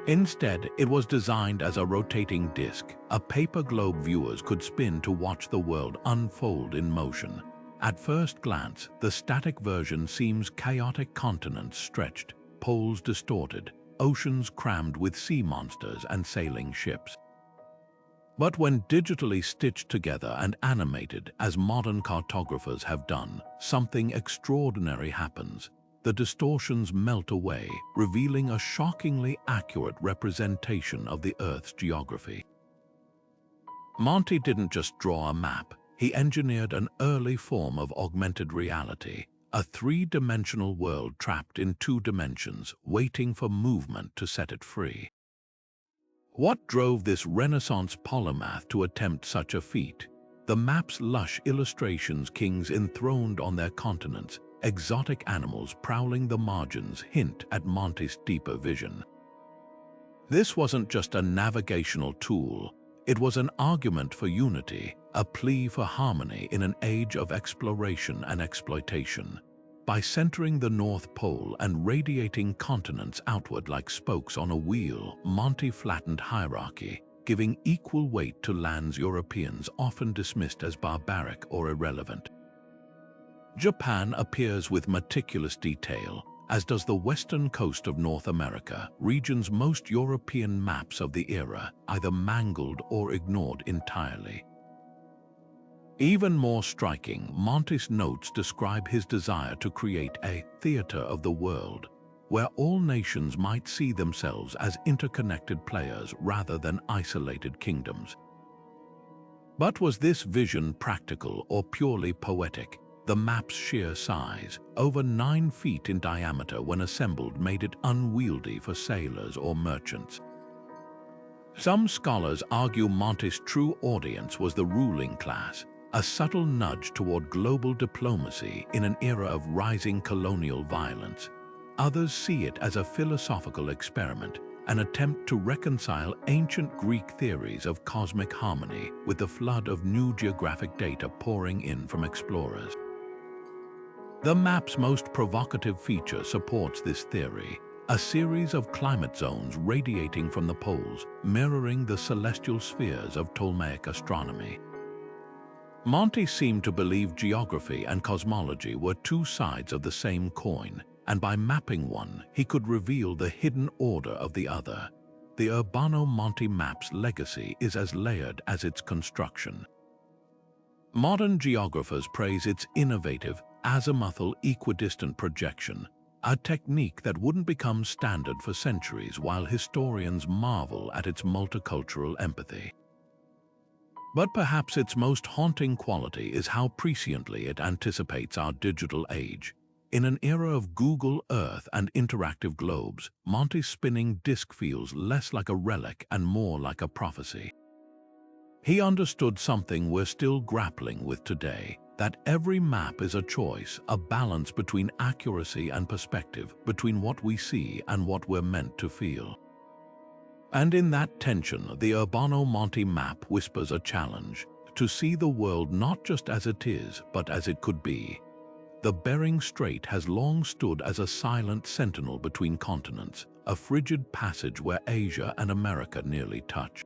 Instead, it was designed as a rotating disc, a paper globe viewers could spin to watch the world unfold in motion. At first glance, the static version seems chaotic: continents stretched, poles distorted, oceans crammed with sea monsters and sailing ships. But when digitally stitched together and animated, as modern cartographers have done, something extraordinary happens. the distortions melt away, revealing a shockingly accurate representation of the Earth's geography. Monty didn't just draw a map, he engineered an early form of augmented reality, a three-dimensional world trapped in two dimensions, waiting for movement to set it free. What drove this Renaissance polymath to attempt such a feat? The map's lush illustrations, kings enthroned on their continents, exotic animals prowling the margins hint at Monty's deeper vision. This wasn't just a navigational tool, it was an argument for unity, a plea for harmony in an age of exploration and exploitation. By centering the North Pole and radiating continents outward like spokes on a wheel, Monty flattened hierarchy, giving equal weight to lands Europeans often dismissed as barbaric or irrelevant. Japan appears with meticulous detail, as does the western coast of North America, regions most European maps of the era either mangled or ignored entirely. Even more striking, Monty's notes describe his desire to create a theater of the world, where all nations might see themselves as interconnected players rather than isolated kingdoms. But was this vision practical or purely poetic? The map's sheer size, over 9 feet in diameter when assembled, made it unwieldy for sailors or merchants. Some scholars argue Monty's true audience was the ruling class, a subtle nudge toward global diplomacy in an era of rising colonial violence. Others see it as a philosophical experiment, an attempt to reconcile ancient Greek theories of cosmic harmony with the flood of new geographic data pouring in from explorers. The map's most provocative feature supports this theory, a series of climate zones radiating from the poles, mirroring the celestial spheres of Ptolemaic astronomy. Monty seemed to believe geography and cosmology were two sides of the same coin, and by mapping one, he could reveal the hidden order of the other. The Urbano-Monty map's legacy is as layered as its construction. Modern geographers praise its innovative, azimuthal equidistant projection, a technique that wouldn't become standard for centuries, while historians marvel at its multicultural empathy. But perhaps its most haunting quality is how presciently it anticipates our digital age. In an era of Google Earth and interactive globes, Monty's spinning disk feels less like a relic and more like a prophecy. He understood something we're still grappling with today, that every map is a choice, a balance between accuracy and perspective, between what we see and what we're meant to feel. And in that tension, the Urbano-Monty map whispers a challenge, to see the world not just as it is, but as it could be. The Bering Strait has long stood as a silent sentinel between continents, a frigid passage where Asia and America nearly touch.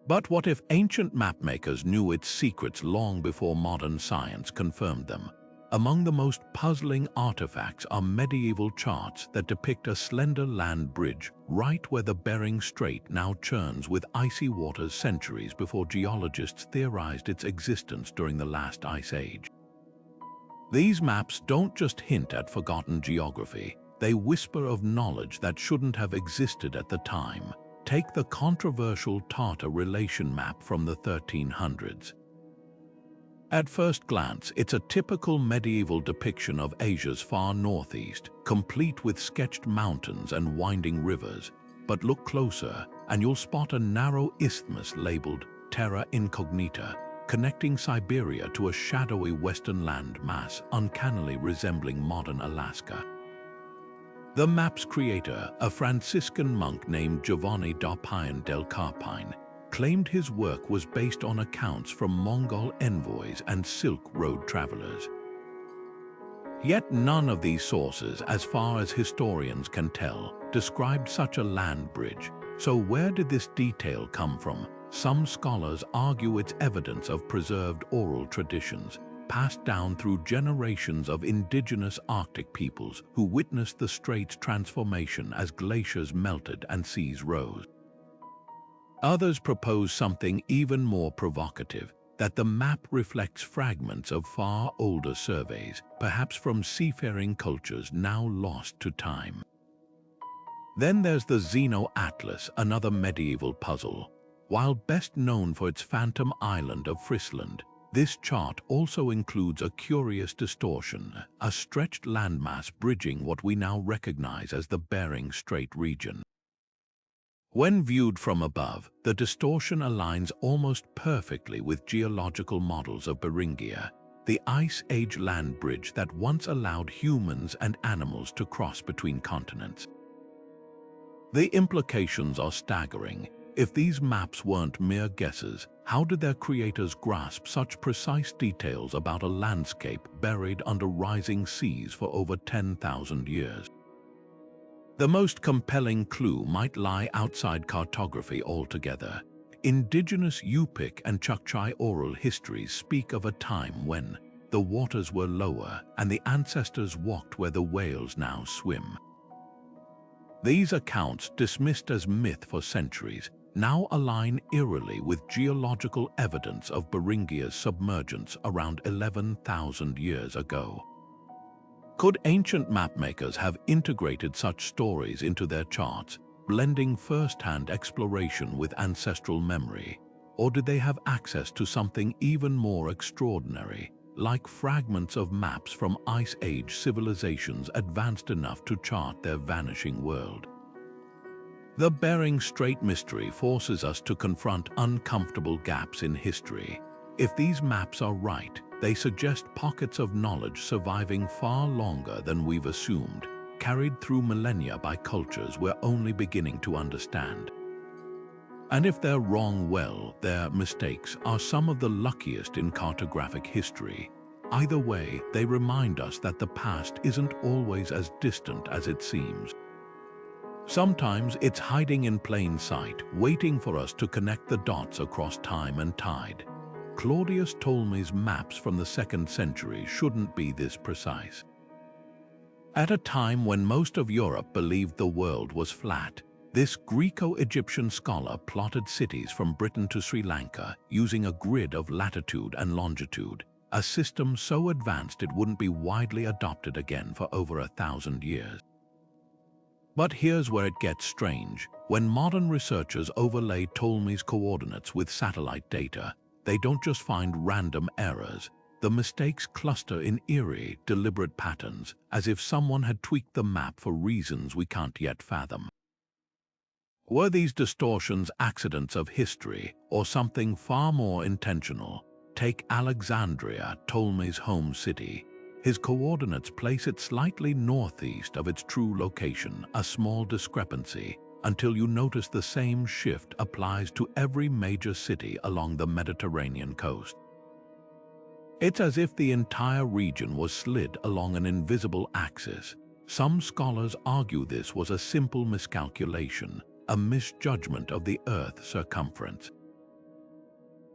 But what if ancient mapmakers knew its secrets long before modern science confirmed them? Among the most puzzling artifacts are medieval charts that depict a slender land bridge right where the Bering Strait now churns with icy waters centuries before geologists theorized its existence during the last ice age. These maps don't just hint at forgotten geography, they whisper of knowledge that shouldn't have existed at the time. Take the controversial Tartar relation map from the 1300s. At first glance, it's a typical medieval depiction of Asia's far northeast, complete with sketched mountains and winding rivers. But look closer, and you'll spot a narrow isthmus labeled Terra Incognita, connecting Siberia to a shadowy western land mass uncannily resembling modern Alaska. The map's creator, a Franciscan monk named Giovanni da Pian del Carpine, claimed his work was based on accounts from Mongol envoys and Silk Road travelers. Yet none of these sources, as far as historians can tell, described such a land bridge. So where did this detail come from? Some scholars argue it's evidence of preserved oral traditions, passed down through generations of indigenous Arctic peoples who witnessed the strait's transformation as glaciers melted and seas rose. Others propose something even more provocative. that the map reflects fragments of far older surveys, perhaps from seafaring cultures now lost to time. Then there's the Zeno Atlas, another medieval puzzle. While best known for its phantom island of Frisland, this chart also includes a curious distortion, a stretched landmass bridging what we now recognize as the Bering Strait region. When viewed from above, the distortion aligns almost perfectly with geological models of Beringia, the Ice Age land bridge that once allowed humans and animals to cross between continents. The implications are staggering. If these maps weren't mere guesses, how did their creators grasp such precise details about a landscape buried under rising seas for over 10,000 years? The most compelling clue might lie outside cartography altogether. Indigenous Yupik and Chukchi oral histories speak of a time when the waters were lower and the ancestors walked where the whales now swim. These accounts, dismissed as myth for centuries, now align eerily with geological evidence of Beringia's submergence around 11,000 years ago. Could ancient mapmakers have integrated such stories into their charts, blending first-hand exploration with ancestral memory? Or did they have access to something even more extraordinary, like fragments of maps from Ice Age civilizations advanced enough to chart their vanishing world? The Bering Strait mystery forces us to confront uncomfortable gaps in history. If these maps are right, they suggest pockets of knowledge surviving far longer than we've assumed, carried through millennia by cultures we're only beginning to understand. And if they're wrong, well, their mistakes are some of the luckiest in cartographic history. Either way, they remind us that the past isn't always as distant as it seems. Sometimes it's hiding in plain sight, waiting for us to connect the dots across time and tide. Claudius Ptolemy's maps from the 2nd century shouldn't be this precise. At a time when most of Europe believed the world was flat, this Greco-Egyptian scholar plotted cities from Britain to Sri Lanka using a grid of latitude and longitude, a system so advanced it wouldn't be widely adopted again for over 1,000 years. But here's where it gets strange. When modern researchers overlay Ptolemy's coordinates with satellite data, they don't just find random errors. The mistakes cluster in eerie, deliberate patterns, as if someone had tweaked the map for reasons we can't yet fathom. Were these distortions accidents of history, or something far more intentional? Take Alexandria, Ptolemy's home city. His coordinates place it slightly northeast of its true location, a small discrepancy, until you notice the same shift applies to every major city along the Mediterranean coast. It's as if the entire region was slid along an invisible axis. Some scholars argue this was a simple miscalculation, a misjudgment of the Earth's circumference.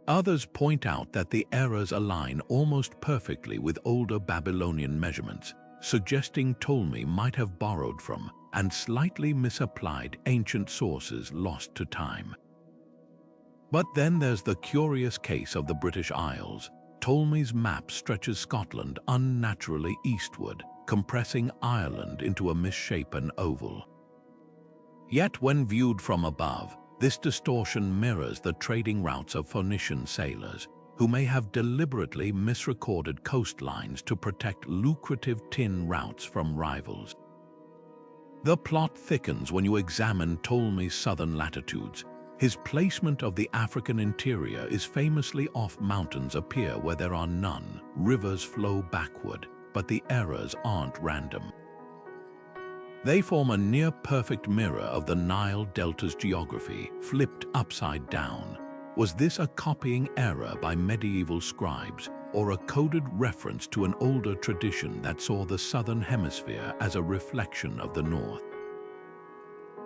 Others point out that the errors align almost perfectly with older Babylonian measurements, suggesting Ptolemy might have borrowed from and slightly misapplied ancient sources lost to time. But then there's the curious case of the British Isles. Ptolemy's map stretches Scotland unnaturally eastward, compressing Ireland into a misshapen oval. Yet when viewed from above, this distortion mirrors the trading routes of Phoenician sailors, who may have deliberately misrecorded coastlines to protect lucrative tin routes from rivals. The plot thickens when you examine Ptolemy's southern latitudes. His placement of the African interior is famously off. Mountains appear where there are none, rivers flow backward, but the errors aren't random. They form a near-perfect mirror of the Nile Delta's geography, flipped upside down. Was this a copying error by medieval scribes, or a coded reference to an older tradition that saw the southern hemisphere as a reflection of the north?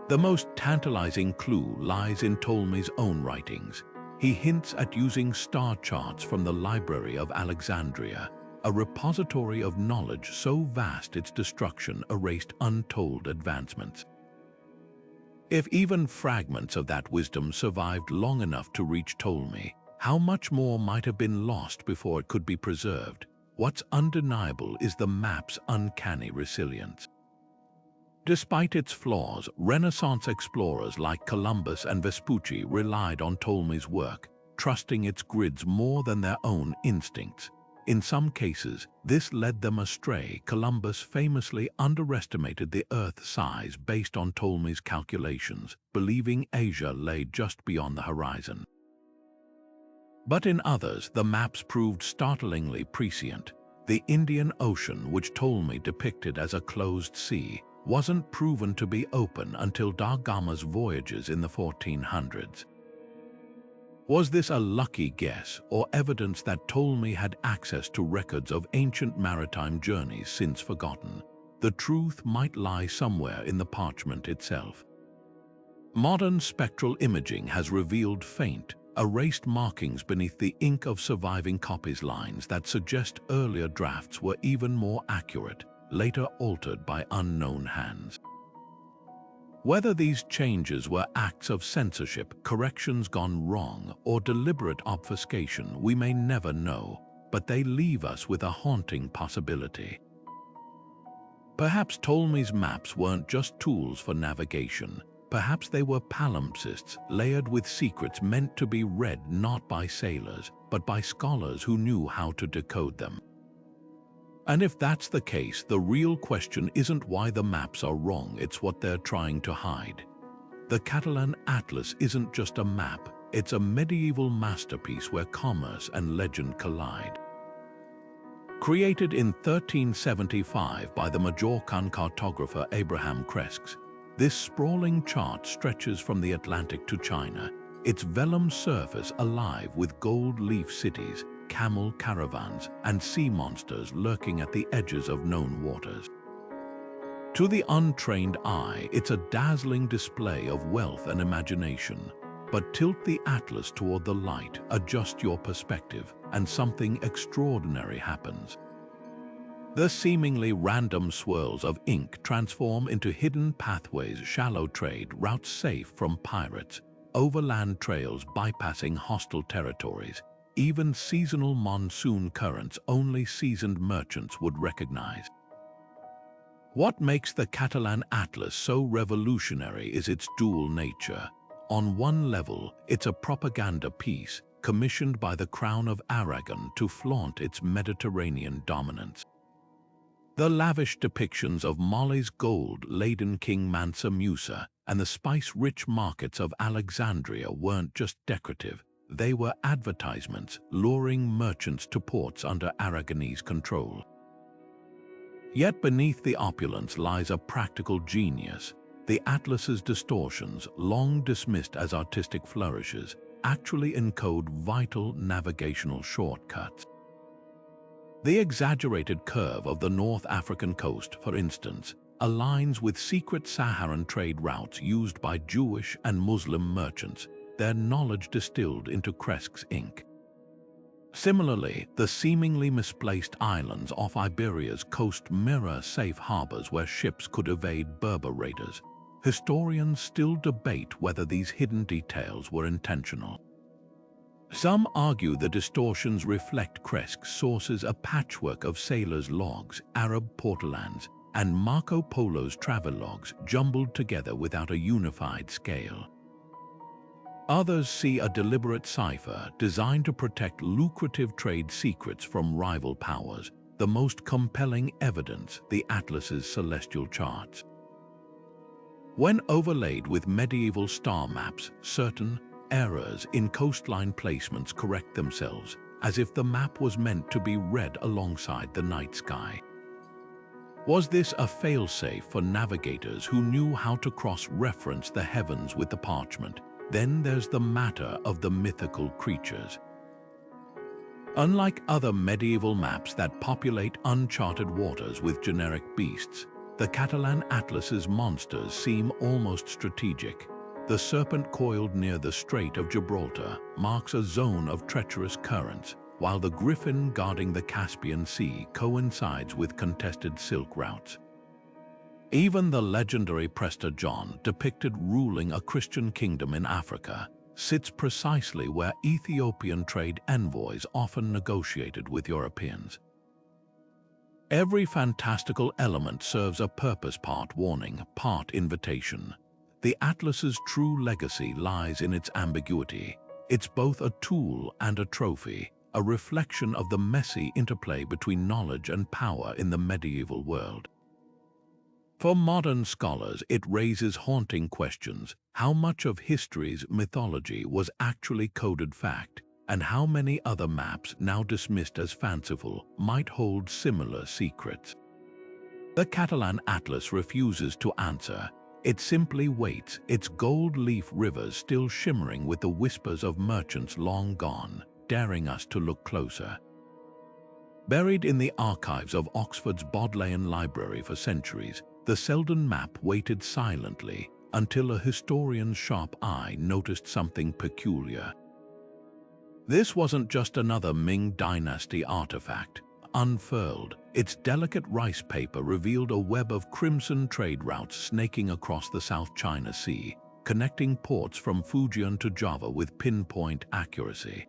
The most tantalizing clue lies in Ptolemy's own writings. He hints at using star charts from the Library of Alexandria, a repository of knowledge so vast its destruction erased untold advancements. If even fragments of that wisdom survived long enough to reach Ptolemy, How much more might have been lost before it could be preserved? What's undeniable is the map's uncanny resilience. Despite its flaws, Renaissance explorers like Columbus and Vespucci relied on Ptolemy's work, trusting its grids more than their own instincts. In some cases, this led them astray. Columbus famously underestimated the Earth's size based on Ptolemy's calculations, believing Asia lay just beyond the horizon. But in others, the maps proved startlingly prescient. The Indian Ocean, which Ptolemy depicted as a closed sea, wasn't proven to be open until da Gama's voyages in the 1400s. Was this a lucky guess or evidence that Ptolemy had access to records of ancient maritime journeys since forgotten? The truth might lie somewhere in the parchment itself. Modern spectral imaging has revealed faint, erased markings beneath the ink of surviving copies, lines that suggest earlier drafts were even more accurate, later altered by unknown hands. Whether these changes were acts of censorship, corrections gone wrong, or deliberate obfuscation, we may never know, but they leave us with a haunting possibility. Perhaps Ptolemy's maps weren't just tools for navigation. Perhaps they were palimpsests layered with secrets meant to be read not by sailors, but by scholars who knew how to decode them. And if that's the case, the real question isn't why the maps are wrong, it's what they're trying to hide. The Catalan Atlas isn't just a map, it's a medieval masterpiece where commerce and legend collide. Created in 1375 by the Majorcan cartographer Abraham Cresques, this sprawling chart stretches from the Atlantic to China, its vellum surface alive with gold leaf cities, camel caravans, and sea monsters lurking at the edges of known waters. To the untrained eye, it's a dazzling display of wealth and imagination. But tilt the atlas toward the light, adjust your perspective, and something extraordinary happens. The seemingly random swirls of ink transform into hidden pathways, shallow trade routes safe from pirates, overland trails bypassing hostile territories, even seasonal monsoon currents only seasoned merchants would recognize. What makes the Catalan Atlas so revolutionary is its dual nature. On one level, it's a propaganda piece commissioned by the Crown of Aragon to flaunt its Mediterranean dominance. The lavish depictions of Mali's gold-laden King Mansa Musa and the spice-rich markets of Alexandria weren't just decorative, they were advertisements luring merchants to ports under Aragonese control. Yet beneath the opulence lies a practical genius. The Atlas's distortions, long dismissed as artistic flourishes, actually encode vital navigational shortcuts. The exaggerated curve of the North African coast, for instance, aligns with secret Saharan trade routes used by Jewish and Muslim merchants, their knowledge distilled into Cresques' ink. Similarly, the seemingly misplaced islands off Iberia's coast mirror safe harbors where ships could evade Berber raiders. Historians still debate whether these hidden details were intentional. Some argue the distortions reflect Cresques' sources, a patchwork of sailors' logs, Arab portalans, and Marco Polo's travelogues jumbled together without a unified scale. Others see a deliberate cipher designed to protect lucrative trade secrets from rival powers, the most compelling evidence the Atlas's celestial charts. When overlaid with medieval star maps, certain errors in coastline placements correct themselves, as if the map was meant to be read alongside the night sky. Was this a failsafe for navigators who knew how to cross-reference the heavens with the parchment? Then there's the matter of the mythical creatures. Unlike other medieval maps that populate uncharted waters with generic beasts, the Catalan Atlas's monsters seem almost strategic. The serpent coiled near the Strait of Gibraltar marks a zone of treacherous currents, while the griffin guarding the Caspian Sea coincides with contested silk routes. Even the legendary Prester John, depicted ruling a Christian kingdom in Africa, sits precisely where Ethiopian trade envoys often negotiated with Europeans. Every fantastical element serves a purpose, part warning, part invitation. The Atlas's true legacy lies in its ambiguity. It's both a tool and a trophy, a reflection of the messy interplay between knowledge and power in the medieval world. For modern scholars, it raises haunting questions. How much of history's mythology was actually coded fact, and how many other maps, now dismissed as fanciful, might hold similar secrets? The Catalan Atlas refuses to answer. It simply waits, its gold-leaf rivers still shimmering with the whispers of merchants long gone, daring us to look closer. Buried in the archives of Oxford's Bodleian Library for centuries, the Selden map waited silently until a historian's sharp eye noticed something peculiar. This wasn't just another Ming Dynasty artifact. Unfurled, its delicate rice paper revealed a web of crimson trade routes snaking across the South China Sea, connecting ports from Fujian to Java with pinpoint accuracy.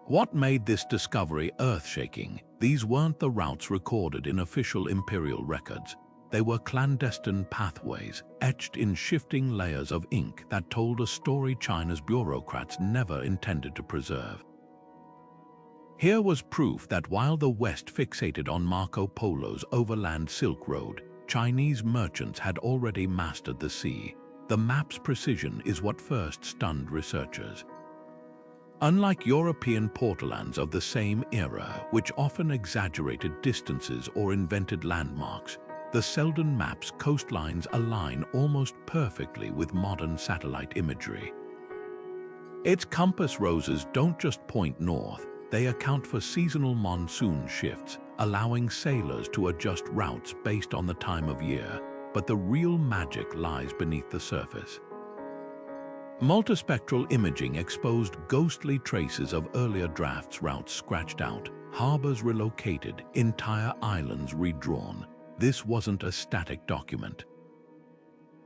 What made this discovery earth-shaking? These weren't the routes recorded in official imperial records. They were clandestine pathways, etched in shifting layers of ink that told a story China's bureaucrats never intended to preserve. Here was proof that while the West fixated on Marco Polo's overland Silk Road, Chinese merchants had already mastered the sea. The map's precision is what first stunned researchers. Unlike European portlands of the same era, which often exaggerated distances or invented landmarks, the Selden map's coastlines align almost perfectly with modern satellite imagery. Its compass roses don't just point north, they account for seasonal monsoon shifts, allowing sailors to adjust routes based on the time of year, but the real magic lies beneath the surface. Multispectral imaging exposed ghostly traces of earlier drafts, routes scratched out, harbors relocated, entire islands redrawn. This wasn't a static document.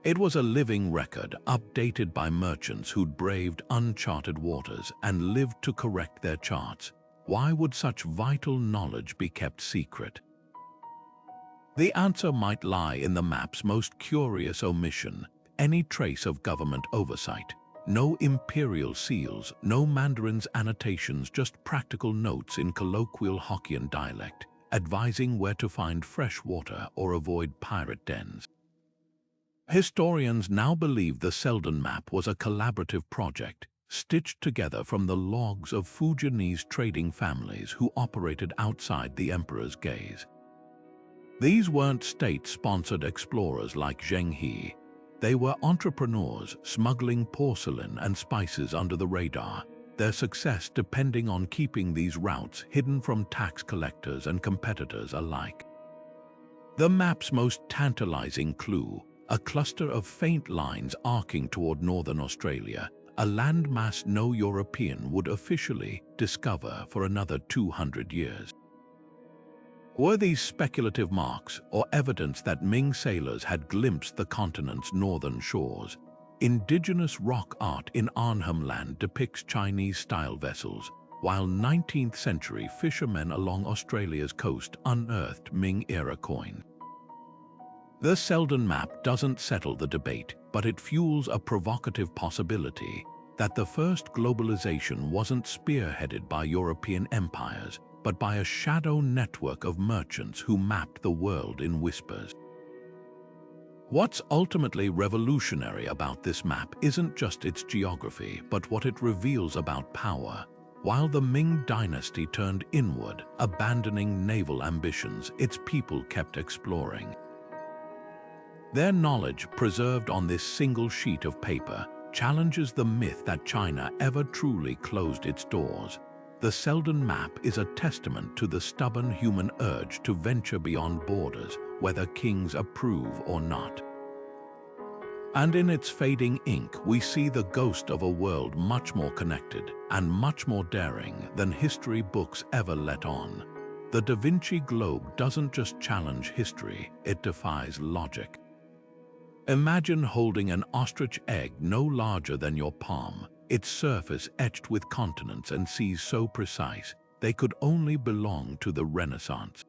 It was a living record, updated by merchants who'd braved uncharted waters and lived to correct their charts. Why would such vital knowledge be kept secret? The answer might lie in the map's most curious omission: any trace of government oversight. No imperial seals, no Mandarin's annotations, just practical notes in colloquial Hokkien dialect, advising where to find fresh water or avoid pirate dens. Historians now believe the Selden map was a collaborative project, stitched together from the logs of Fujianese trading families who operated outside the emperor's gaze. These weren't state-sponsored explorers like Zheng He. They were entrepreneurs smuggling porcelain and spices under the radar, their success depending on keeping these routes hidden from tax collectors and competitors alike. The map's most tantalizing clue: a cluster of faint lines arcing toward northern Australia, a landmass no European would officially discover for another 200 years. Were these speculative marks or evidence that Ming sailors had glimpsed the continent's northern shores? Indigenous rock art in Arnhem Land depicts Chinese-style vessels, while 19th-century fishermen along Australia's coast unearthed Ming-era coins. The Selden map doesn't settle the debate, but it fuels a provocative possibility that the first globalization wasn't spearheaded by European empires, but by a shadow network of merchants who mapped the world in whispers. What's ultimately revolutionary about this map isn't just its geography, but what it reveals about power. While the Ming dynasty turned inward, abandoning naval ambitions, its people kept exploring. Their knowledge, preserved on this single sheet of paper, challenges the myth that China ever truly closed its doors. The Selden map is a testament to the stubborn human urge to venture beyond borders, whether kings approve or not. And in its fading ink, we see the ghost of a world much more connected and much more daring than history books ever let on. The Da Vinci Globe doesn't just challenge history, it defies logic. Imagine holding an ostrich egg no larger than your palm, its surface etched with continents and seas so precise they could only belong to the Renaissance.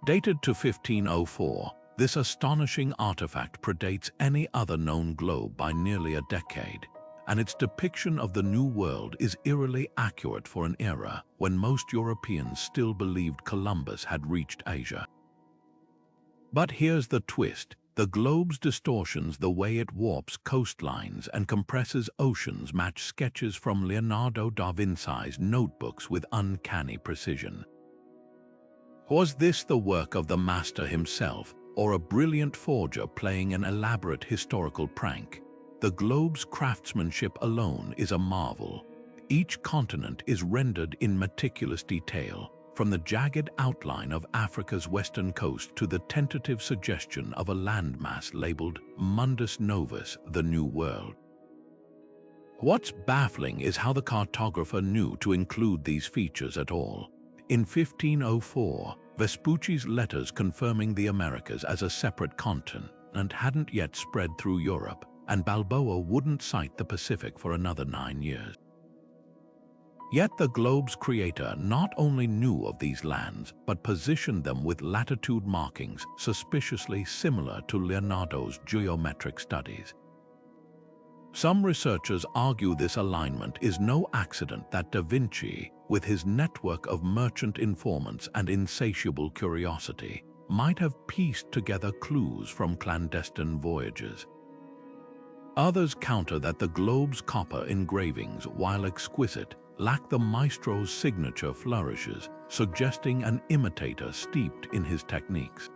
Dated to 1504, this astonishing artifact predates any other known globe by nearly a decade, and its depiction of the New World is eerily accurate for an era when most Europeans still believed Columbus had reached Asia. But here's the twist. The globe's distortions, the way it warps coastlines and compresses oceans, match sketches from Leonardo da Vinci's notebooks with uncanny precision. Was this the work of the master himself, or a brilliant forger playing an elaborate historical prank? The globe's craftsmanship alone is a marvel. Each continent is rendered in meticulous detail, from the jagged outline of Africa's western coast to the tentative suggestion of a landmass labeled Mundus Novus, the New World. What's baffling is how the cartographer knew to include these features at all. In 1504, Vespucci's letters confirming the Americas as a separate continent hadn't yet spread through Europe, and Balboa wouldn't sight the Pacific for another 9 years. Yet the globe's creator not only knew of these lands, but positioned them with latitude markings suspiciously similar to Leonardo's geometric studies. Some researchers argue this alignment is no accident, that Da Vinci, with his network of merchant informants and insatiable curiosity, might have pieced together clues from clandestine voyages. Others counter that the globe's copper engravings, while exquisite, lack the maestro's signature flourishes, suggesting an imitator steeped in his techniques.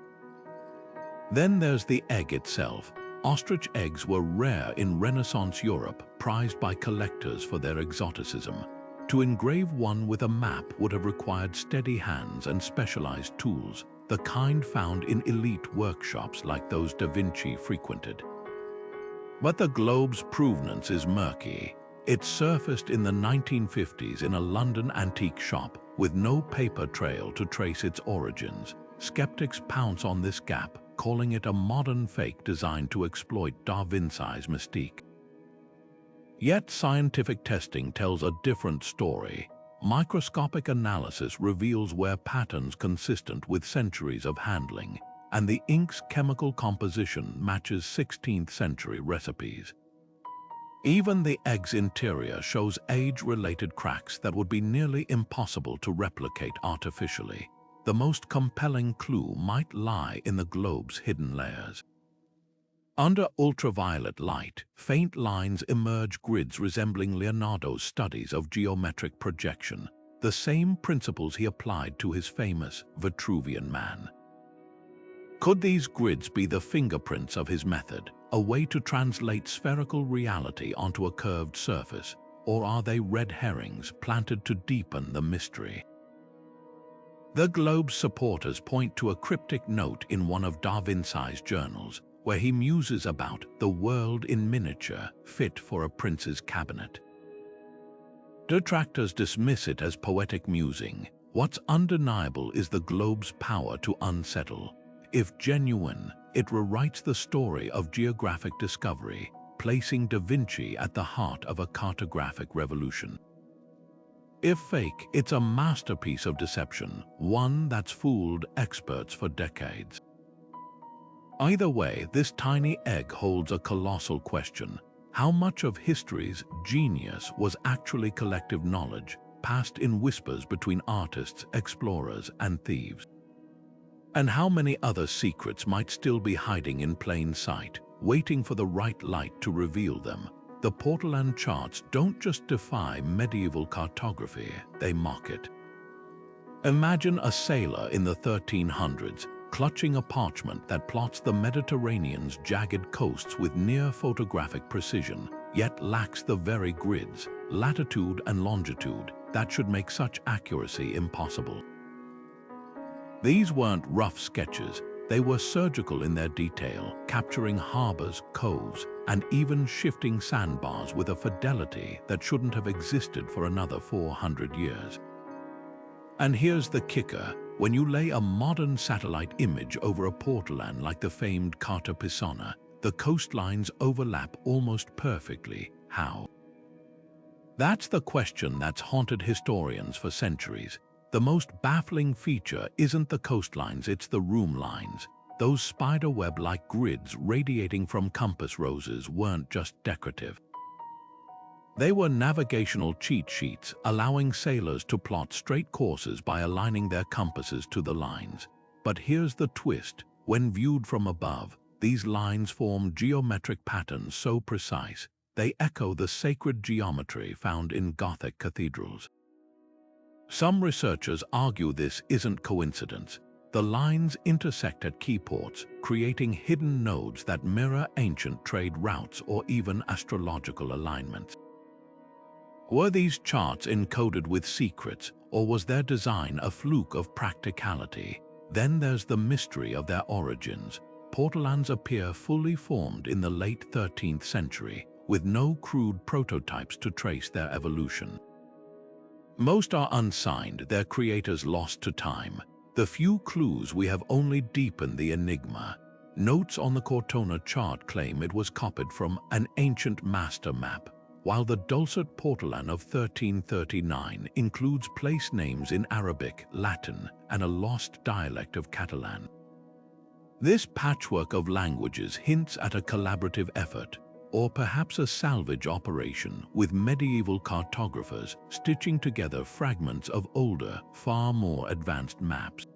Then there's the egg itself. Ostrich eggs were rare in Renaissance Europe, prized by collectors for their exoticism. To engrave one with a map would have required steady hands and specialized tools, the kind found in elite workshops like those Da Vinci frequented. But the globe's provenance is murky. It surfaced in the 1950s in a London antique shop with no paper trail to trace its origins. Skeptics pounce on this gap, calling it a modern fake designed to exploit Da Vinci's mystique. Yet scientific testing tells a different story. Microscopic analysis reveals where patterns consistent with centuries of handling, and the ink's chemical composition matches 16th century recipes. Even the egg's interior shows age-related cracks that would be nearly impossible to replicate artificially. The most compelling clue might lie in the globe's hidden layers. Under ultraviolet light, faint lines emerge, grids resembling Leonardo's studies of geometric projection, the same principles he applied to his famous Vitruvian Man. Could these grids be the fingerprints of his method, a way to translate spherical reality onto a curved surface, or are they red herrings planted to deepen the mystery? The globe's supporters point to a cryptic note in one of Da Vinci's journals, where he muses about the world in miniature, fit for a prince's cabinet. Detractors dismiss it as poetic musing. What's undeniable is the globe's power to unsettle. If genuine, it rewrites the story of geographic discovery, placing Da Vinci at the heart of a cartographic revolution. If fake, it's a masterpiece of deception, one that's fooled experts for decades. Either way, this tiny egg holds a colossal question. How much of history's genius was actually collective knowledge, passed in whispers between artists, explorers, and thieves? And how many other secrets might still be hiding in plain sight, waiting for the right light to reveal them? The Portland charts don't just defy medieval cartography, they mock it. Imagine a sailor in the 1300s, clutching a parchment that plots the Mediterranean's jagged coasts with near photographic precision, yet lacks the very grids, latitude and longitude, that should make such accuracy impossible. These weren't rough sketches, they were surgical in their detail, capturing harbors, coves, and even shifting sandbars with a fidelity that shouldn't have existed for another 400 years. And here's the kicker. When you lay a modern satellite image over a portland like the famed Cartography, the coastlines overlap almost perfectly. How? That's the question that's haunted historians for centuries. The most baffling feature isn't the coastlines, it's the room lines. Those spiderweb-like grids radiating from compass roses weren't just decorative. They were navigational cheat sheets, allowing sailors to plot straight courses by aligning their compasses to the lines. But here's the twist. When viewed from above, these lines form geometric patterns so precise, they echo the sacred geometry found in Gothic cathedrals. Some researchers argue this isn't coincidence. The lines intersect at key ports, creating hidden nodes that mirror ancient trade routes or even astrological alignments. Were these charts encoded with secrets, or was their design a fluke of practicality? Then there's the mystery of their origins. Portlands appear fully formed in the late 13th century, with no crude prototypes to trace their evolution. Most are unsigned, their creators lost to time. The few clues we have only deepened the enigma. Notes on the Cortona chart claim it was copied from an ancient master map, while the Dulcet Portland of 1339 includes place names in Arabic, Latin, and a lost dialect of Catalan. This patchwork of languages hints at a collaborative effort, or perhaps a salvage operation with medieval cartographers stitching together fragments of older, far more advanced maps.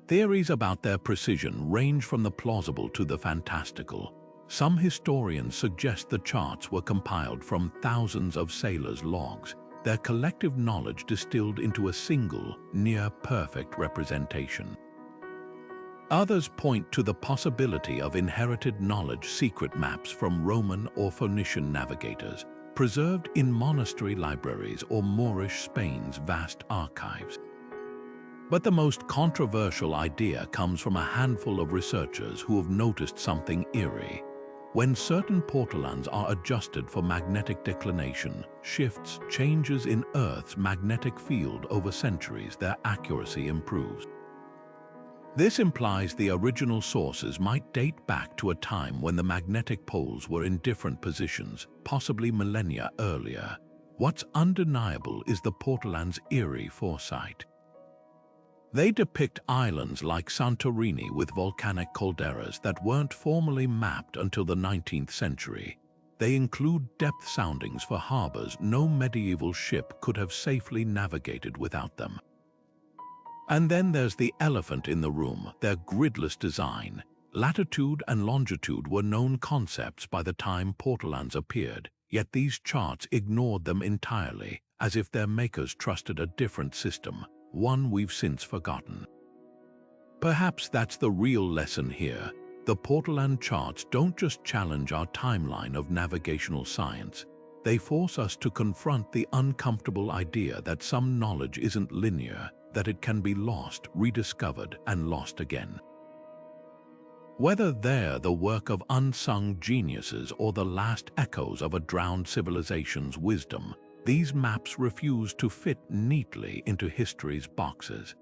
Theories about their precision range from the plausible to the fantastical. Some historians suggest the charts were compiled from thousands of sailors' logs, their collective knowledge distilled into a single, near-perfect representation. Others point to the possibility of inherited knowledge secret maps from Roman or Phoenician navigators, preserved in monastery libraries or Moorish Spain's vast archives. But the most controversial idea comes from a handful of researchers who have noticed something eerie. When certain portlands are adjusted for magnetic declination, shifts, changes in Earth's magnetic field over centuries, their accuracy improves. This implies the original sources might date back to a time when the magnetic poles were in different positions, possibly millennia earlier. What's undeniable is the portland's eerie foresight. They depict islands like Santorini with volcanic calderas that weren't formally mapped until the 19th century. They include depth soundings for harbors no medieval ship could have safely navigated without them. And then there's the elephant in the room, their gridless design. Latitude and longitude were known concepts by the time portlands appeared, yet these charts ignored them entirely, as if their makers trusted a different system, one we've since forgotten. Perhaps that's the real lesson here. The portland charts don't just challenge our timeline of navigational science. They force us to confront the uncomfortable idea that some knowledge isn't linear, that it can be lost, rediscovered, and lost again. Whether they're the work of unsung geniuses or the last echoes of a drowned civilization's wisdom, these maps refuse to fit neatly into history's boxes.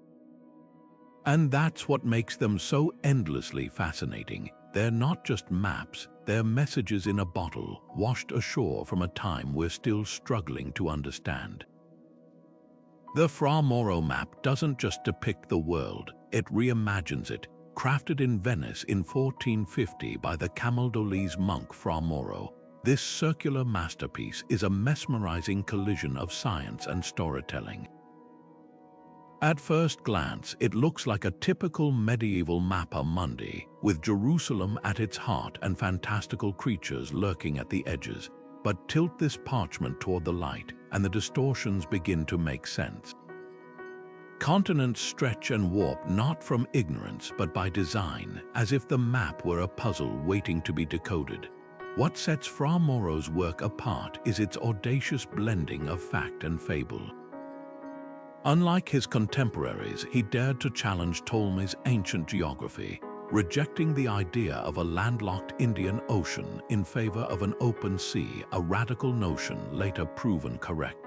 And that's what makes them so endlessly fascinating. They're not just maps, they're messages in a bottle, washed ashore from a time we're still struggling to understand. The Fra Mauro map doesn't just depict the world, it reimagines it. Crafted in Venice in 1450 by the Camaldolese monk Fra Mauro, this circular masterpiece is a mesmerizing collision of science and storytelling. At first glance, it looks like a typical medieval mappa mundi, with Jerusalem at its heart and fantastical creatures lurking at the edges. But tilt this parchment toward the light, and the distortions begin to make sense. Continents stretch and warp not from ignorance but by design, as if the map were a puzzle waiting to be decoded. What sets Fra Mauro's work apart is its audacious blending of fact and fable. Unlike his contemporaries, he dared to challenge Ptolemy's ancient geography, rejecting the idea of a landlocked Indian Ocean in favor of an open sea, a radical notion later proven correct.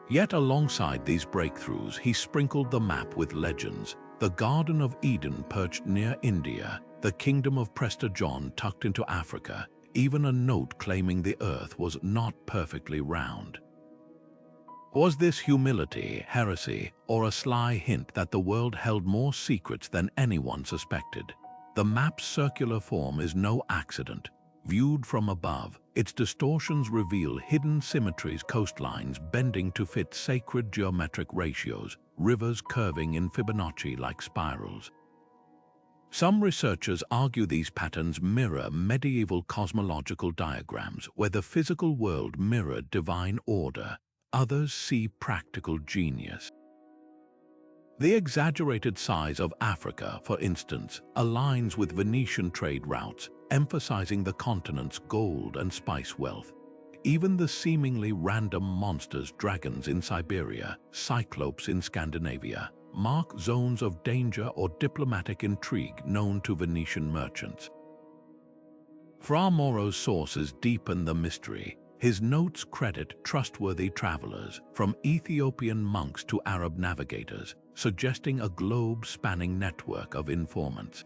Yet alongside these breakthroughs, he sprinkled the map with legends. The Garden of Eden perched near India, the Kingdom of Prester John tucked into Africa, even a note claiming the earth was not perfectly round. Was this humility, heresy, or a sly hint that the world held more secrets than anyone suspected? The map's circular form is no accident. Viewed from above, its distortions reveal hidden symmetries, coastlines bending to fit sacred geometric ratios, rivers curving in Fibonacci-like spirals. Some researchers argue these patterns mirror medieval cosmological diagrams where the physical world mirrored divine order. Others see practical genius. The exaggerated size of Africa, for instance, aligns with Venetian trade routes, emphasizing the continent's gold and spice wealth. Even the seemingly random monsters, dragons in Siberia, cyclopes in Scandinavia, mark zones of danger or diplomatic intrigue known to Venetian merchants. Fra Mauri's sources deepen the mystery. His notes credit trustworthy travelers, from Ethiopian monks to Arab navigators, suggesting a globe-spanning network of informants.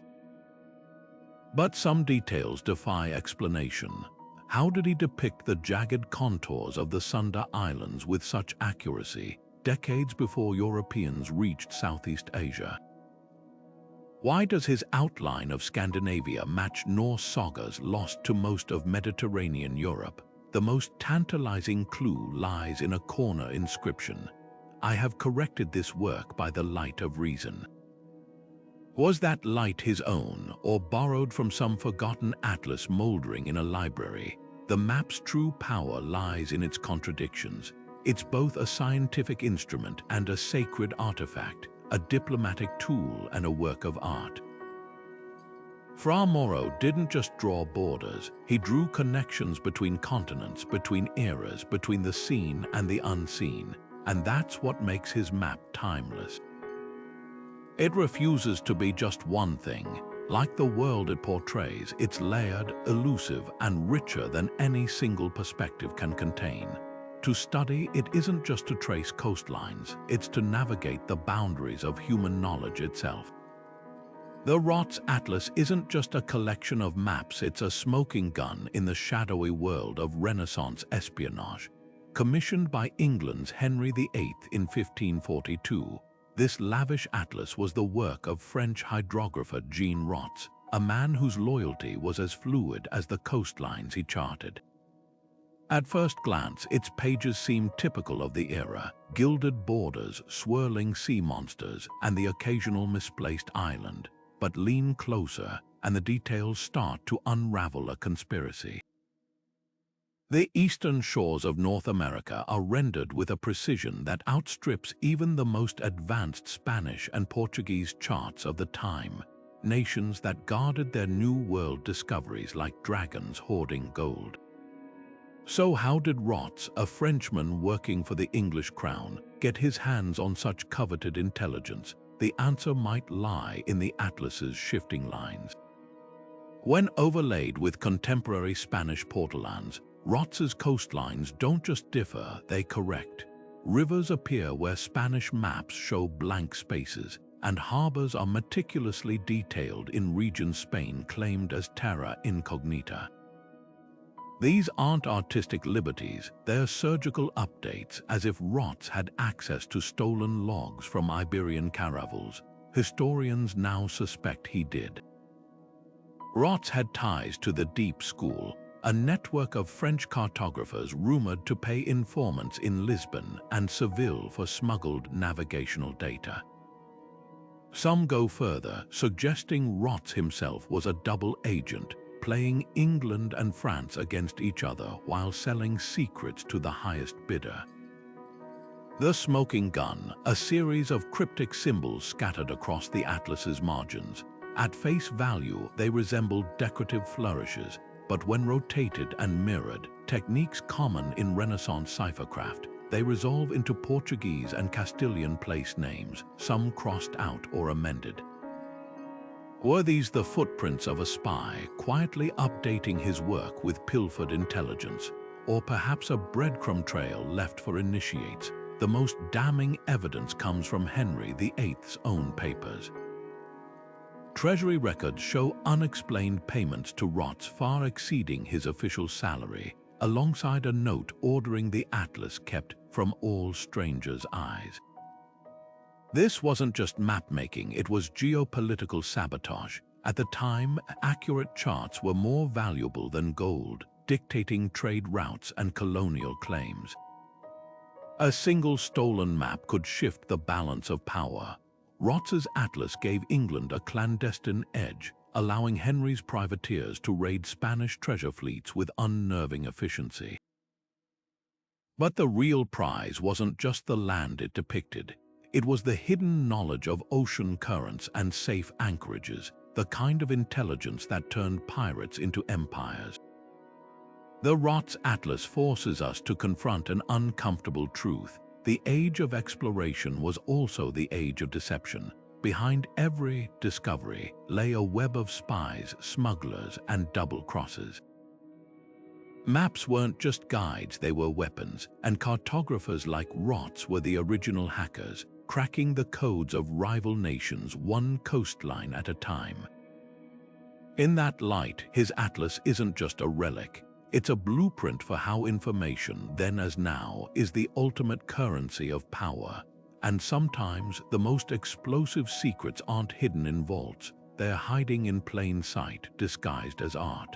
But some details defy explanation. How did he depict the jagged contours of the Sunda Islands with such accuracy, decades before Europeans reached Southeast Asia? Why does his outline of Scandinavia match Norse sagas lost to most of Mediterranean Europe? The most tantalizing clue lies in a corner inscription. I have corrected this work by the light of reason. Was that light his own, or borrowed from some forgotten atlas moldering in a library? The map's true power lies in its contradictions. It's both a scientific instrument and a sacred artifact, a diplomatic tool and a work of art. Fra Mauro didn't just draw borders, he drew connections between continents, between eras, between the seen and the unseen, and that's what makes his map timeless. It refuses to be just one thing. Like the world it portrays, it's layered, elusive, and richer than any single perspective can contain. To study, it isn't just to trace coastlines, it's to navigate the boundaries of human knowledge itself. The Rot's Atlas isn't just a collection of maps, it's a smoking gun in the shadowy world of Renaissance espionage. Commissioned by England's Henry VIII in 1542, this lavish atlas was the work of French hydrographer Jean Rots, a man whose loyalty was as fluid as the coastlines he charted. At first glance, its pages seem typical of the era: gilded borders, swirling sea monsters, and the occasional misplaced island. But lean closer, and the details start to unravel a conspiracy. The eastern shores of North America are rendered with a precision that outstrips even the most advanced Spanish and Portuguese charts of the time, nations that guarded their New World discoveries like dragons hoarding gold. So how did Rots, a Frenchman working for the English crown, get his hands on such coveted intelligence? The answer might lie in the atlas's shifting lines. When overlaid with contemporary Spanish portolans, Rots's coastlines don't just differ, they correct. Rivers appear where Spanish maps show blank spaces, and harbors are meticulously detailed in regions Spain claimed as terra incognita. These aren't artistic liberties, they're surgical updates, as if Rots had access to stolen logs from Iberian caravels. Historians now suspect he did. Rots had ties to the Deep School, a network of French cartographers rumored to pay informants in Lisbon and Seville for smuggled navigational data. Some go further, suggesting Rots himself was a double agent, playing England and France against each other while selling secrets to the highest bidder. The smoking gun, a series of cryptic symbols scattered across the atlas's margins. At face value, they resemble decorative flourishes, but when rotated and mirrored, techniques common in Renaissance ciphercraft, they resolve into Portuguese and Castilian place names, some crossed out or amended. Were these the footprints of a spy, quietly updating his work with pilfered intelligence, or perhaps a breadcrumb trail left for initiates? the most damning evidence comes from Henry VIII's own papers. Treasury records show unexplained payments to Rots far exceeding his official salary, alongside a note ordering the atlas kept from all strangers' eyes. This wasn't just map-making, it was geopolitical sabotage. At the time, accurate charts were more valuable than gold, dictating trade routes and colonial claims. A single stolen map could shift the balance of power. Rots's atlas gave England a clandestine edge, allowing Henry's privateers to raid Spanish treasure fleets with unnerving efficiency. But the real prize wasn't just the land it depicted. It was the hidden knowledge of ocean currents and safe anchorages, the kind of intelligence that turned pirates into empires. The Rots Atlas forces us to confront an uncomfortable truth. The age of exploration was also the age of deception. Behind every discovery lay a web of spies, smugglers, and double crosses. Maps weren't just guides, they were weapons, and cartographers like Rots were the original hackers, cracking the codes of rival nations one coastline at a time. In that light, his atlas isn't just a relic. It's a blueprint for how information, then as now, is the ultimate currency of power. And sometimes the most explosive secrets aren't hidden in vaults, they're hiding in plain sight, disguised as art.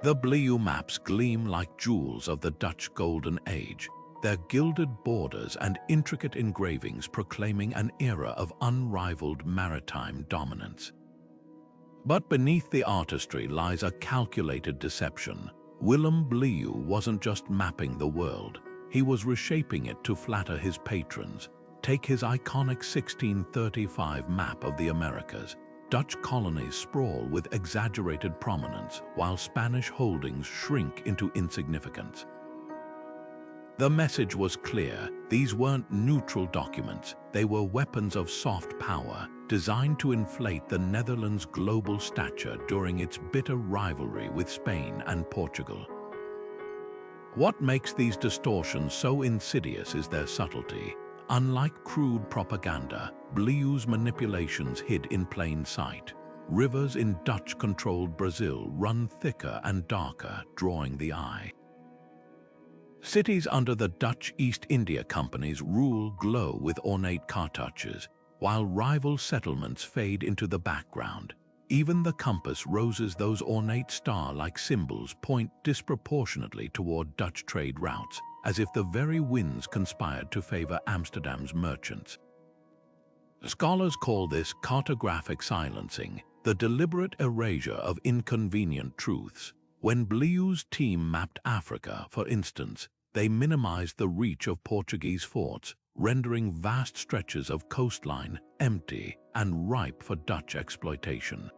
The Blue maps gleam like jewels of the Dutch Golden Age, their gilded borders and intricate engravings proclaiming an era of unrivaled maritime dominance. But beneath the artistry lies a calculated deception. Willem Bleu wasn't just mapping the world, he was reshaping it to flatter his patrons. Take his iconic 1635 map of the Americas. Dutch colonies sprawl with exaggerated prominence, while Spanish holdings shrink into insignificance. The message was clear. These weren't neutral documents. They were weapons of soft power, designed to inflate the Netherlands' global stature during its bitter rivalry with Spain and Portugal. What makes these distortions so insidious is their subtlety. Unlike crude propaganda, Bleu's manipulations hid in plain sight. Rivers in Dutch-controlled Brazil run thicker and darker, drawing the eye. Cities under the Dutch East India Company's rule glow with ornate cartouches, while rival settlements fade into the background. Even the compass roses those ornate star-like symbols point disproportionately toward Dutch trade routes, as if the very winds conspired to favor Amsterdam's merchants. Scholars call this cartographic silencing, the deliberate erasure of inconvenient truths. When Bleu's team mapped Africa, for instance, they minimized the reach of Portuguese forts, rendering vast stretches of coastline empty and ripe for Dutch exploitation.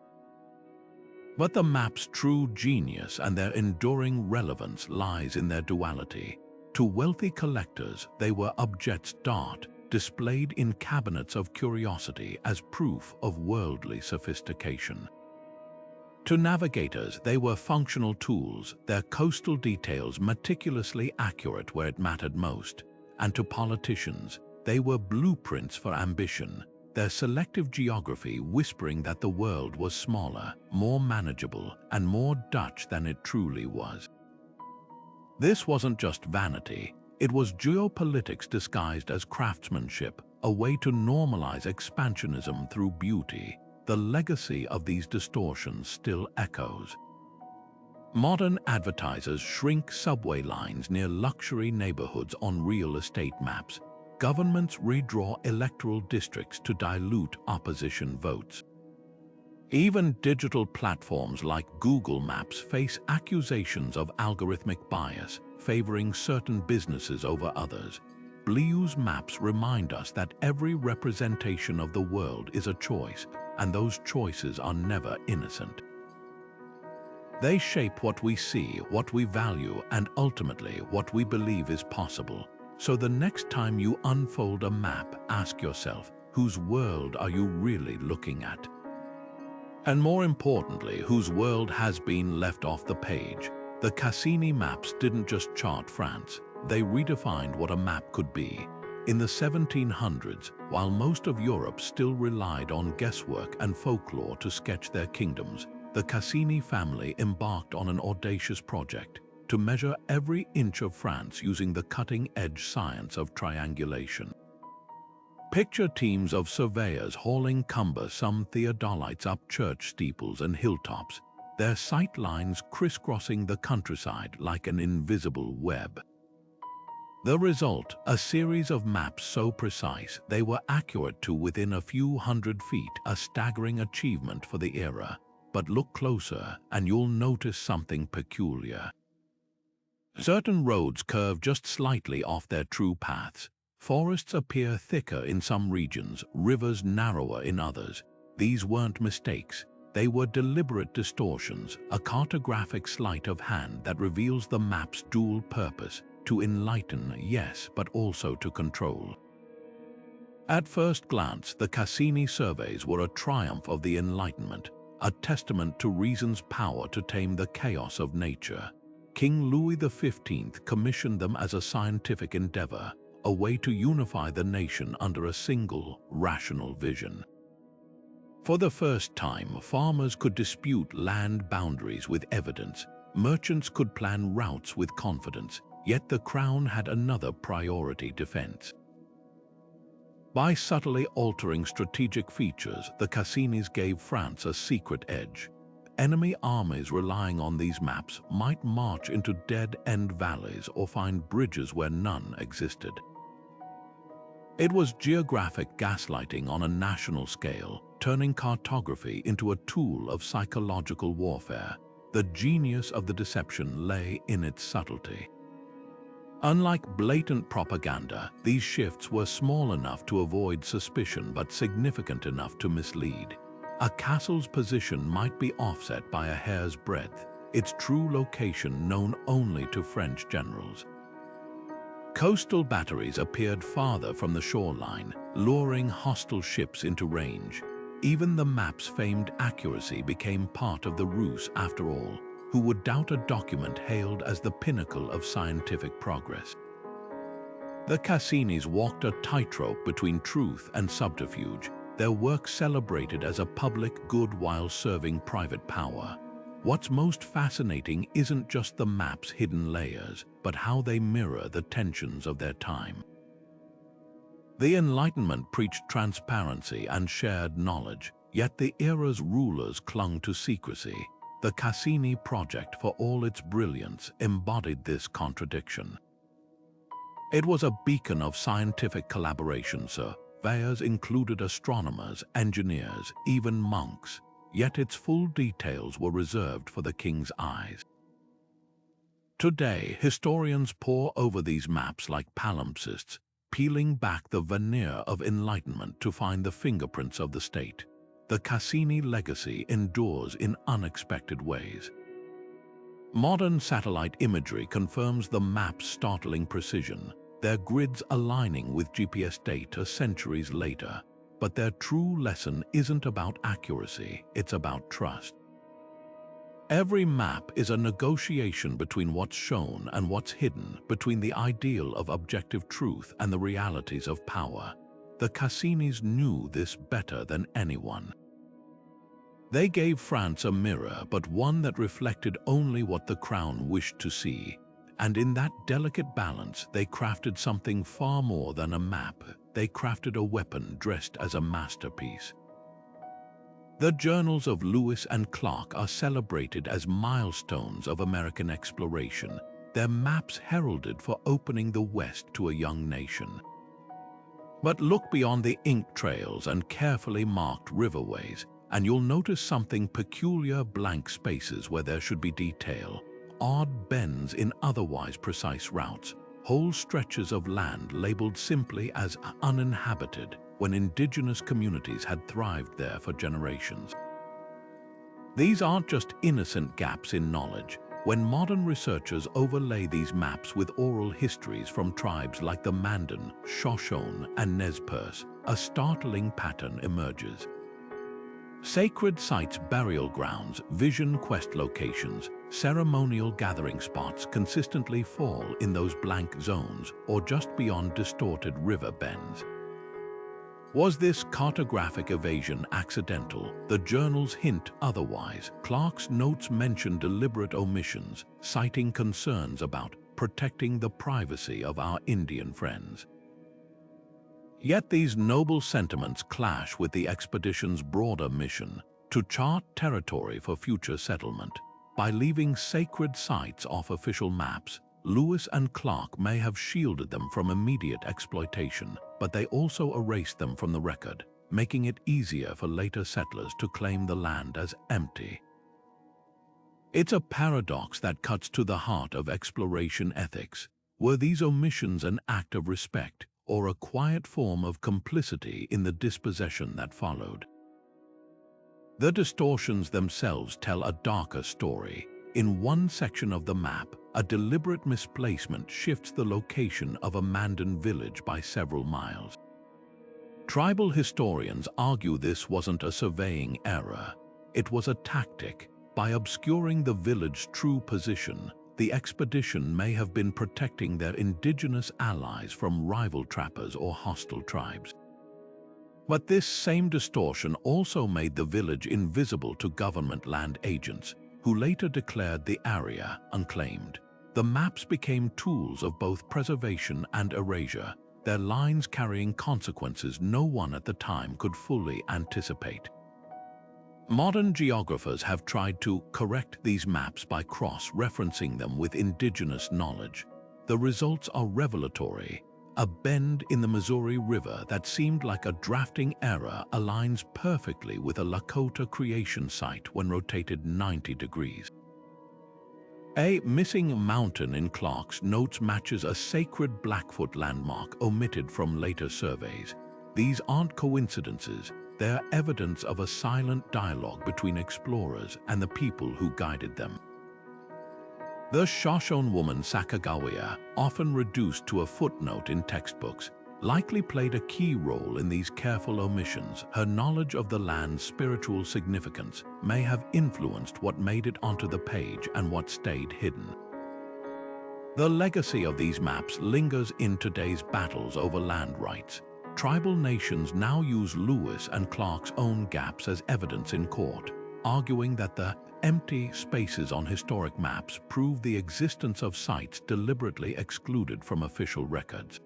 But the map's true genius and their enduring relevance lies in their duality. To wealthy collectors, they were objects d'art, displayed in cabinets of curiosity as proof of worldly sophistication. To navigators, they were functional tools, their coastal details meticulously accurate where it mattered most. And to politicians, they were blueprints for ambition, their selective geography whispering that the world was smaller, more manageable, and more Dutch than it truly was. This wasn't just vanity, it was geopolitics disguised as craftsmanship, a way to normalize expansionism through beauty. The legacy of these distortions still echoes. Modern advertisers shrink subway lines near luxury neighborhoods on real estate maps. Governments redraw electoral districts to dilute opposition votes. Even digital platforms like Google Maps face accusations of algorithmic bias, favoring certain businesses over others. Bleu's maps remind us that every representation of the world is a choice, and those choices are never innocent. They shape what we see, what we value, and ultimately what we believe is possible. So the next time you unfold a map, ask yourself, whose world are you really looking at? And more importantly, whose world has been left off the page? The Cassini maps didn't just chart France. they redefined what a map could be. In the 1700s, while most of Europe still relied on guesswork and folklore to sketch their kingdoms, the Cassini family embarked on an audacious project to measure every inch of France using the cutting-edge science of triangulation. Picture teams of surveyors hauling cumbersome theodolites up church steeples and hilltops, their sight lines crisscrossing the countryside like an invisible web. The result, a series of maps so precise they were accurate to within a few hundred feet, a staggering achievement for the era. But look closer and you'll notice something peculiar. Certain roads curve just slightly off their true paths. Forests appear thicker in some regions, rivers narrower in others. These weren't mistakes. They were deliberate distortions, a cartographic sleight of hand that reveals the map's dual purpose: to enlighten, yes, but also to control. At first glance, the Cassini surveys were a triumph of the Enlightenment, a testament to reason's power to tame the chaos of nature. King Louis XV commissioned them as a scientific endeavor, a way to unify the nation under a single, rational vision. For the first time, farmers could dispute land boundaries with evidence. Merchants could plan routes with confidence, yet the crown had another priority: defense. By subtly altering strategic features, the Cassinis gave France a secret edge. Enemy armies relying on these maps might march into dead-end valleys or find bridges where none existed. It was geographic gaslighting on a national scale, turning cartography into a tool of psychological warfare. The genius of the deception lay in its subtlety. Unlike blatant propaganda, these shifts were small enough to avoid suspicion but significant enough to mislead. A castle's position might be offset by a hair's breadth, its true location known only to French generals. Coastal batteries appeared farther from the shoreline, luring hostile ships into range. Even the map's famed accuracy became part of the ruse after all. Who would doubt a document hailed as the pinnacle of scientific progress? The Cassinis walked a tightrope between truth and subterfuge, their work celebrated as a public good while serving private power. What's most fascinating isn't just the map's hidden layers, but how they mirror the tensions of their time. The Enlightenment preached transparency and shared knowledge, yet the era's rulers clung to secrecy. The Cassini project, for all its brilliance, embodied this contradiction. It was a beacon of scientific collaboration. Surveyors included astronomers, engineers, even monks, yet its full details were reserved for the king's eyes. Today, historians pore over these maps like palimpsests, peeling back the veneer of enlightenment to find the fingerprints of the state. The Cassini legacy endures in unexpected ways. Modern satellite imagery confirms the map's startling precision, their grids aligning with GPS data centuries later. But their true lesson isn't about accuracy, it's about trust. Every map is a negotiation between what's shown and what's hidden, between the ideal of objective truth and the realities of power. The Cassinis knew this better than anyone. They gave France a mirror, but one that reflected only what the crown wished to see. And in that delicate balance, they crafted something far more than a map. They crafted a weapon dressed as a masterpiece. The journals of Lewis and Clark are celebrated as milestones of American exploration, their maps heralded for opening the West to a young nation. But look beyond the ink trails and carefully marked riverways, and you'll notice something peculiar: blank spaces where there should be detail, odd bends in otherwise precise routes, whole stretches of land labeled simply as uninhabited when indigenous communities had thrived there for generations. These aren't just innocent gaps in knowledge. When modern researchers overlay these maps with oral histories from tribes like the Mandan, Shoshone, and Nez Perce, a startling pattern emerges. Sacred sites, burial grounds, vision quest locations, ceremonial gathering spots consistently fall in those blank zones or just beyond distorted river bends. Was this cartographic evasion accidental? The journals hint otherwise. Clarke's notes mention deliberate omissions, citing concerns about protecting the privacy of our Indian friends. Yet these noble sentiments clash with the expedition's broader mission to chart territory for future settlement. By leaving sacred sites off official maps, Lewis and Clarke may have shielded them from immediate exploitation, but they also erased them from the record, making it easier for later settlers to claim the land as empty. It's a paradox that cuts to the heart of exploration ethics. Were these omissions an act of respect, or a quiet form of complicity in the dispossession that followed? The distortions themselves tell a darker story. In one section of the map, a deliberate misplacement shifts the location of a Mandan village by several miles. Tribal historians argue this wasn't a surveying error. It was a tactic. By obscuring the village's true position, the expedition may have been protecting their indigenous allies from rival trappers or hostile tribes. But this same distortion also made the village invisible to government land agents, who later declared the area unclaimed. The maps became tools of both preservation and erasure, their lines carrying consequences no one at the time could fully anticipate. Modern geographers have tried to correct these maps by cross-referencing them with indigenous knowledge. The results are revelatory. A bend in the Missouri River that seemed like a drafting error aligns perfectly with a Lakota creation site when rotated 90 degrees. A missing mountain in Clarke's notes matches a sacred Blackfoot landmark omitted from later surveys. These aren't coincidences. They're evidence of a silent dialogue between explorers and the people who guided them. The Shoshone woman Sacagawea, often reduced to a footnote in textbooks, likely played a key role in these careful omissions. Her knowledge of the land's spiritual significance may have influenced what made it onto the page and what stayed hidden. The legacy of these maps lingers in today's battles over land rights. Tribal nations now use Lewis and Clarke's own gaps as evidence in court, arguing that the empty spaces on historic maps prove the existence of sites deliberately excluded from official records.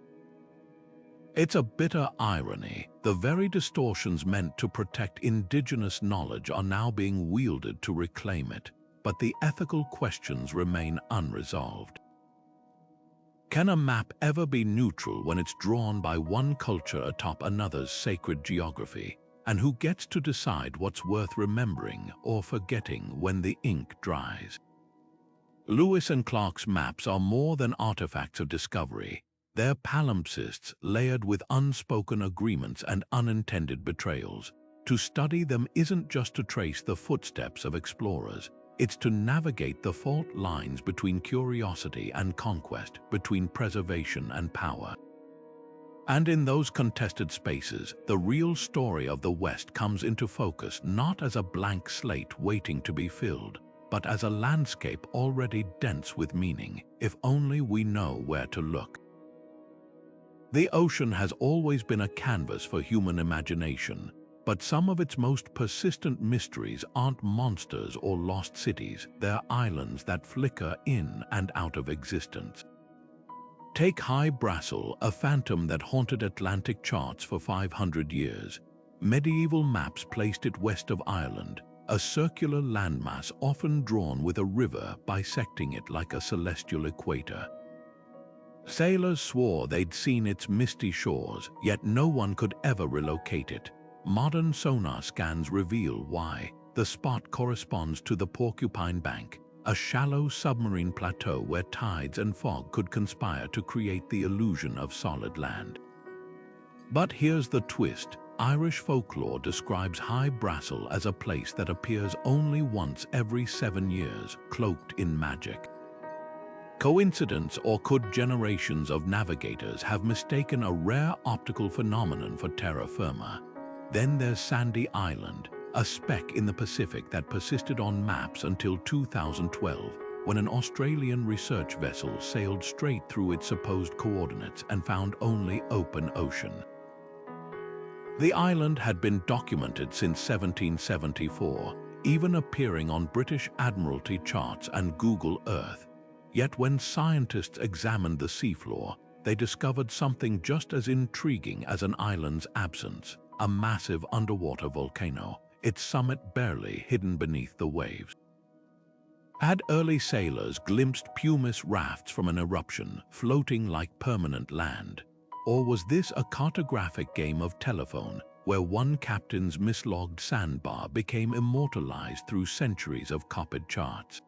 It's a bitter irony. The very distortions meant to protect indigenous knowledge are now being wielded to reclaim it, but the ethical questions remain unresolved. Can a map ever be neutral when it's drawn by one culture atop another's sacred geography? And who gets to decide what's worth remembering or forgetting when the ink dries? Lewis and Clarke's maps are more than artifacts of discovery. They're palimpsests layered with unspoken agreements and unintended betrayals. To study them isn't just to trace the footsteps of explorers. It's to navigate the fault lines between curiosity and conquest, between preservation and power. And in those contested spaces, the real story of the West comes into focus not as a blank slate waiting to be filled, but as a landscape already dense with meaning, if only we know where to look. The ocean has always been a canvas for human imagination, but some of its most persistent mysteries aren't monsters or lost cities, they're islands that flicker in and out of existence. Take High Brassel, a phantom that haunted Atlantic charts for 500 years. Medieval maps placed it west of Ireland, a circular landmass often drawn with a river bisecting it like a celestial equator. Sailors swore they'd seen its misty shores, yet no one could ever relocate it. Modern sonar scans reveal why. The spot corresponds to the Porcupine Bank, a shallow submarine plateau where tides and fog could conspire to create the illusion of solid land. But here's the twist. Irish folklore describes High Brassel as a place that appears only once every 7 years, cloaked in magic. Coincidence, or could generations of navigators have mistaken a rare optical phenomenon for terra firma? Then there's Sandy Island, a speck in the Pacific that persisted on maps until 2012, when an Australian research vessel sailed straight through its supposed coordinates and found only open ocean. The island had been documented since 1774, even appearing on British Admiralty charts and Google Earth. Yet when scientists examined the seafloor, they discovered something just as intriguing as an island's absence: a massive underwater volcano, its summit barely hidden beneath the waves. Had early sailors glimpsed pumice rafts from an eruption, floating like permanent land? Or was this a cartographic game of telephone, where one captain's mislogged sandbar became immortalized through centuries of copied charts?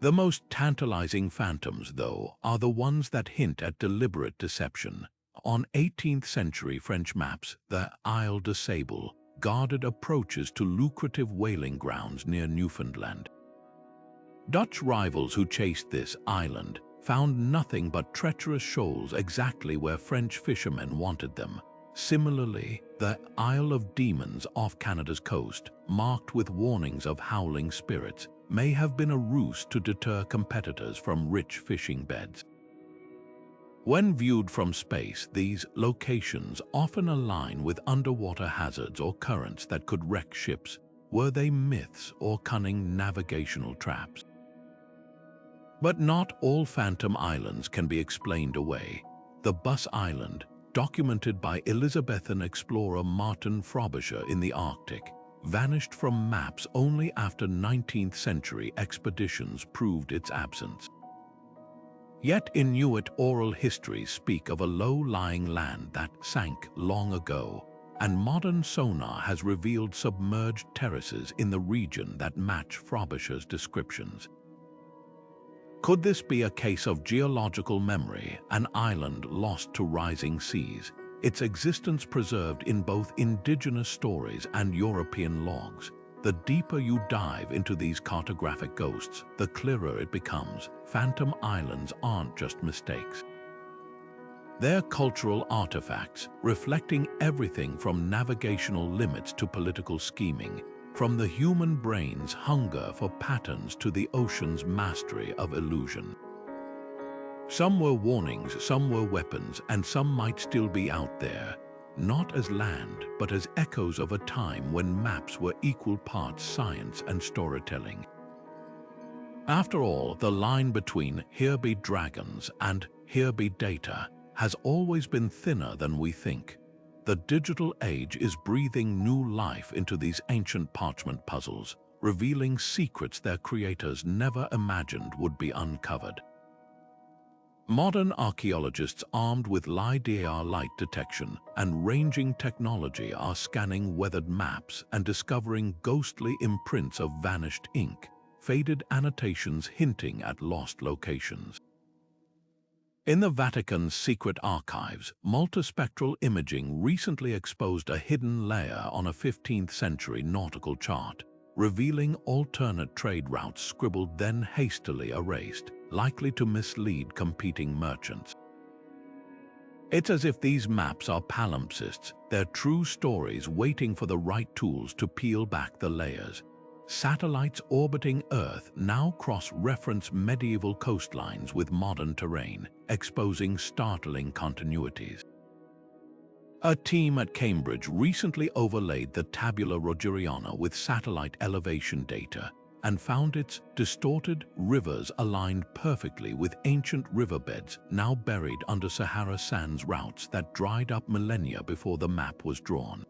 The most tantalizing phantoms, though, are the ones that hint at deliberate deception. On 18th century French maps, the Isle de Sable guarded approaches to lucrative whaling grounds near Newfoundland. Dutch rivals who chased this island found nothing but treacherous shoals exactly where French fishermen wanted them. Similarly, the Isle of Demons off Canada's coast, marked with warnings of howling spirits, may have been a ruse to deter competitors from rich fishing beds. When viewed from space, these locations often align with underwater hazards or currents that could wreck ships. Were they myths or cunning navigational traps? But not all phantom islands can be explained away. The Buss Island, documented by Elizabethan explorer Martin Frobisher in the Arctic, vanished from maps only after 19th century expeditions proved its absence. Yet Inuit oral histories speak of a low-lying land that sank long ago, and modern sonar has revealed submerged terraces in the region that match Frobisher's descriptions. Could this be a case of geological memory, an island lost to rising seas, its existence preserved in both indigenous stories and European logs? The deeper you dive into these cartographic ghosts, the clearer it becomes. Phantom islands aren't just mistakes. They're cultural artifacts, reflecting everything from navigational limits to political scheming, from the human brain's hunger for patterns to the ocean's mastery of illusion. Some were warnings, some were weapons, and some might still be out there, not as land, but as echoes of a time when maps were equal parts science and storytelling. After all, the line between "here be dragons" and "here be data" has always been thinner than we think. The digital age is breathing new life into these ancient parchment puzzles, revealing secrets their creators never imagined would be uncovered. Modern archaeologists armed with LiDAR light detection and ranging technology are scanning weathered maps and discovering ghostly imprints of vanished ink, faded annotations hinting at lost locations. In the Vatican's secret archives, multispectral imaging recently exposed a hidden layer on a 15th century nautical chart, revealing alternate trade routes scribbled then hastily erased, likely to mislead competing merchants. It's as if these maps are palimpsests, their true stories waiting for the right tools to peel back the layers. Satellites orbiting Earth now cross-reference medieval coastlines with modern terrain, exposing startling continuities. A team at Cambridge recently overlaid the Tabula Rogeriana with satellite elevation data and found its distorted rivers aligned perfectly with ancient riverbeds now buried under Sahara sands routes that dried up millennia before the map was drawn.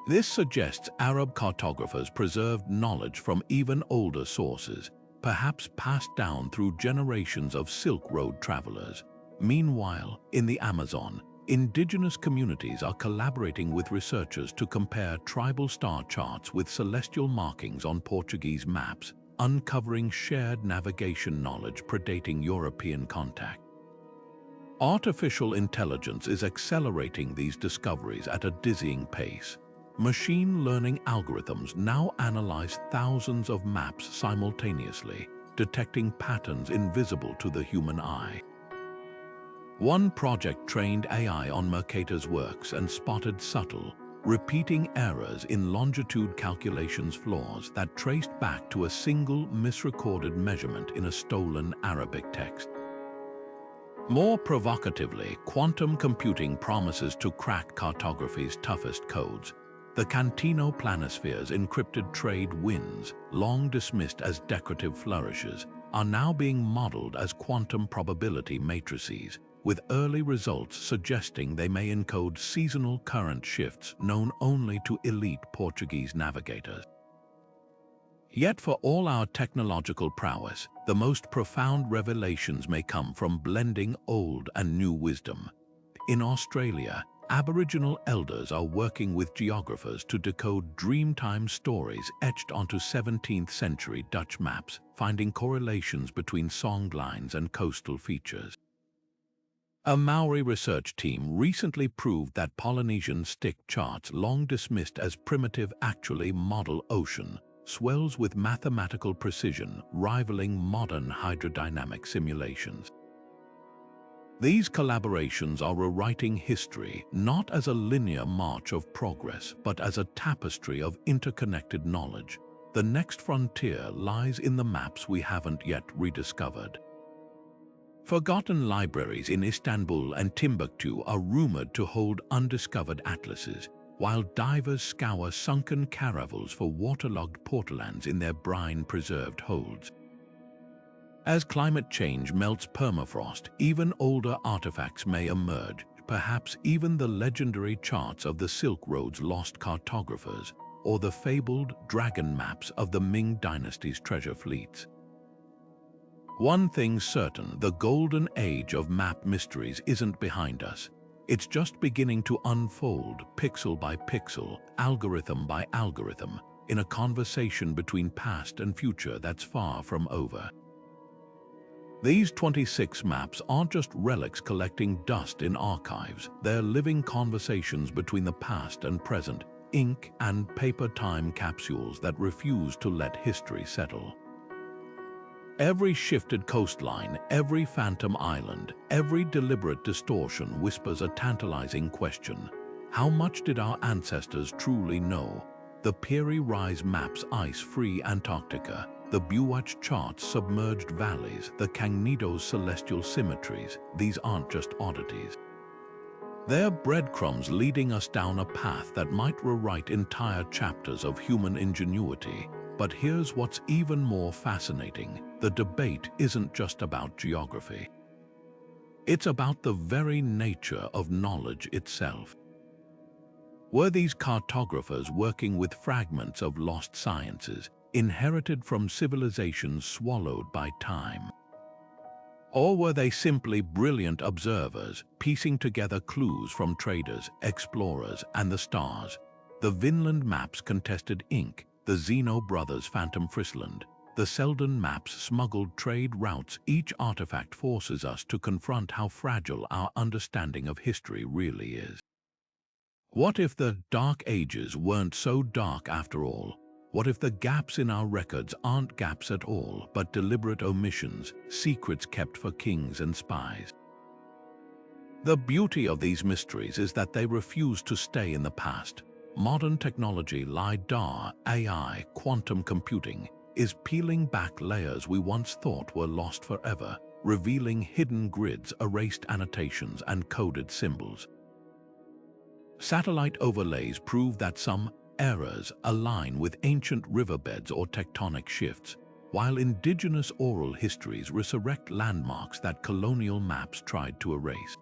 This suggests Arab cartographers preserved knowledge from even older sources, perhaps passed down through generations of Silk Road travelers. Meanwhile, in the Amazon, indigenous communities are collaborating with researchers to compare tribal star charts with celestial markings on Portuguese maps, uncovering shared navigation knowledge predating European contact. Artificial intelligence is accelerating these discoveries at a dizzying pace. Machine learning algorithms now analyze thousands of maps simultaneously, detecting patterns invisible to the human eye. One project trained AI on Mercator's works and spotted subtle, repeating errors in longitude calculations flaws that traced back to a single misrecorded measurement in a stolen Arabic text. More provocatively, quantum computing promises to crack cartography's toughest codes. The Cantino Planosphere's encrypted trade winds, long dismissed as decorative flourishes, are now being modeled as quantum probability matrices, with early results suggesting they may encode seasonal current shifts known only to elite Portuguese navigators. Yet for all our technological prowess, the most profound revelations may come from blending old and new wisdom. In Australia, Aboriginal elders are working with geographers to decode Dreamtime stories etched onto 17th-century Dutch maps, finding correlations between songlines and coastal features. A Maori research team recently proved that Polynesian stick charts, long dismissed as primitive, actually model ocean swells with mathematical precision, rivaling modern hydrodynamic simulations. These collaborations are rewriting history not as a linear march of progress, but as a tapestry of interconnected knowledge. The next frontier lies in the maps we haven't yet rediscovered. Forgotten libraries in Istanbul and Timbuktu are rumored to hold undiscovered atlases, while divers scour sunken caravels for waterlogged portlands in their brine-preserved holds. As climate change melts permafrost, even older artifacts may emerge, perhaps even the legendary charts of the Silk Road's lost cartographers, or the fabled dragon maps of the Ming Dynasty's treasure fleets. One thing's certain, the golden age of map mysteries isn't behind us. It's just beginning to unfold, pixel by pixel, algorithm by algorithm, in a conversation between past and future that's far from over. These 26 maps aren't just relics collecting dust in archives. They're living conversations between the past and present, ink and paper time capsules that refuse to let history settle. Every shifted coastline, every phantom island, every deliberate distortion whispers a tantalizing question. How much did our ancestors truly know? The Piri Reis maps ice-free Antarctica, the Bewatch charts submerged valleys, the Kagnido's celestial symmetries. These aren't just oddities. They're breadcrumbs leading us down a path that might rewrite entire chapters of human ingenuity. But here's what's even more fascinating. The debate isn't just about geography. It's about the very nature of knowledge itself. Were these cartographers working with fragments of lost sciences, inherited from civilizations swallowed by time? Or were they simply brilliant observers, piecing together clues from traders, explorers, and the stars? The Vinland maps contested ink, the Zeno brothers' phantom Frisland, the Selden maps smuggled trade routes. Each artifact forces us to confront how fragile our understanding of history really is. What if the Dark Ages weren't so dark after all? What if the gaps in our records aren't gaps at all, but deliberate omissions, secrets kept for kings and spies? The beauty of these mysteries is that they refuse to stay in the past. Modern technology, LiDAR, AI, quantum computing, is peeling back layers we once thought were lost forever, revealing hidden grids, erased annotations, and coded symbols. Satellite overlays prove that some errors align with ancient riverbeds or tectonic shifts, while indigenous oral histories resurrect landmarks that colonial maps tried to erase.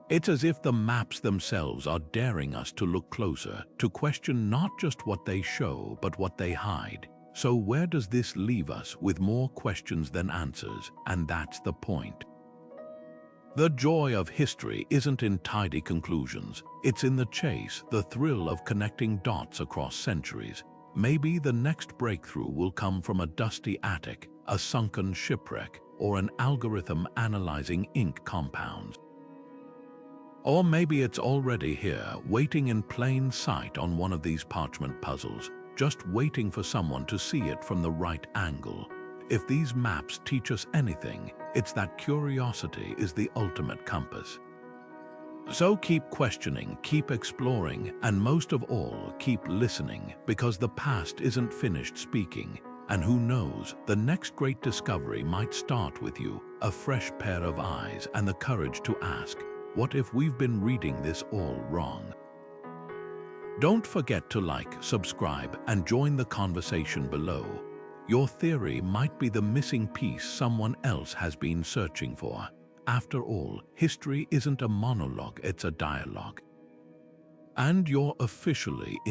It's as if the maps themselves are daring us to look closer, to question not just what they show, but what they hide. So where does this leave us? With more questions than answers, and that's the point. The joy of history isn't in tidy conclusions. It's in the chase, the thrill of connecting dots across centuries. Maybe the next breakthrough will come from a dusty attic, a sunken shipwreck, or an algorithm analyzing ink compounds. Or maybe it's already here, waiting in plain sight on one of these parchment puzzles, just waiting for someone to see it from the right angle. If these maps teach us anything, it's that curiosity is the ultimate compass. So keep questioning, keep exploring, and most of all, keep listening, because the past isn't finished speaking. And who knows, the next great discovery might start with you, a fresh pair of eyes and the courage to ask, what if we've been reading this all wrong? Don't forget to like, subscribe, and join the conversation below. Your theory might be the missing piece someone else has been searching for. After all, history isn't a monologue, it's a dialogue. And you're officially in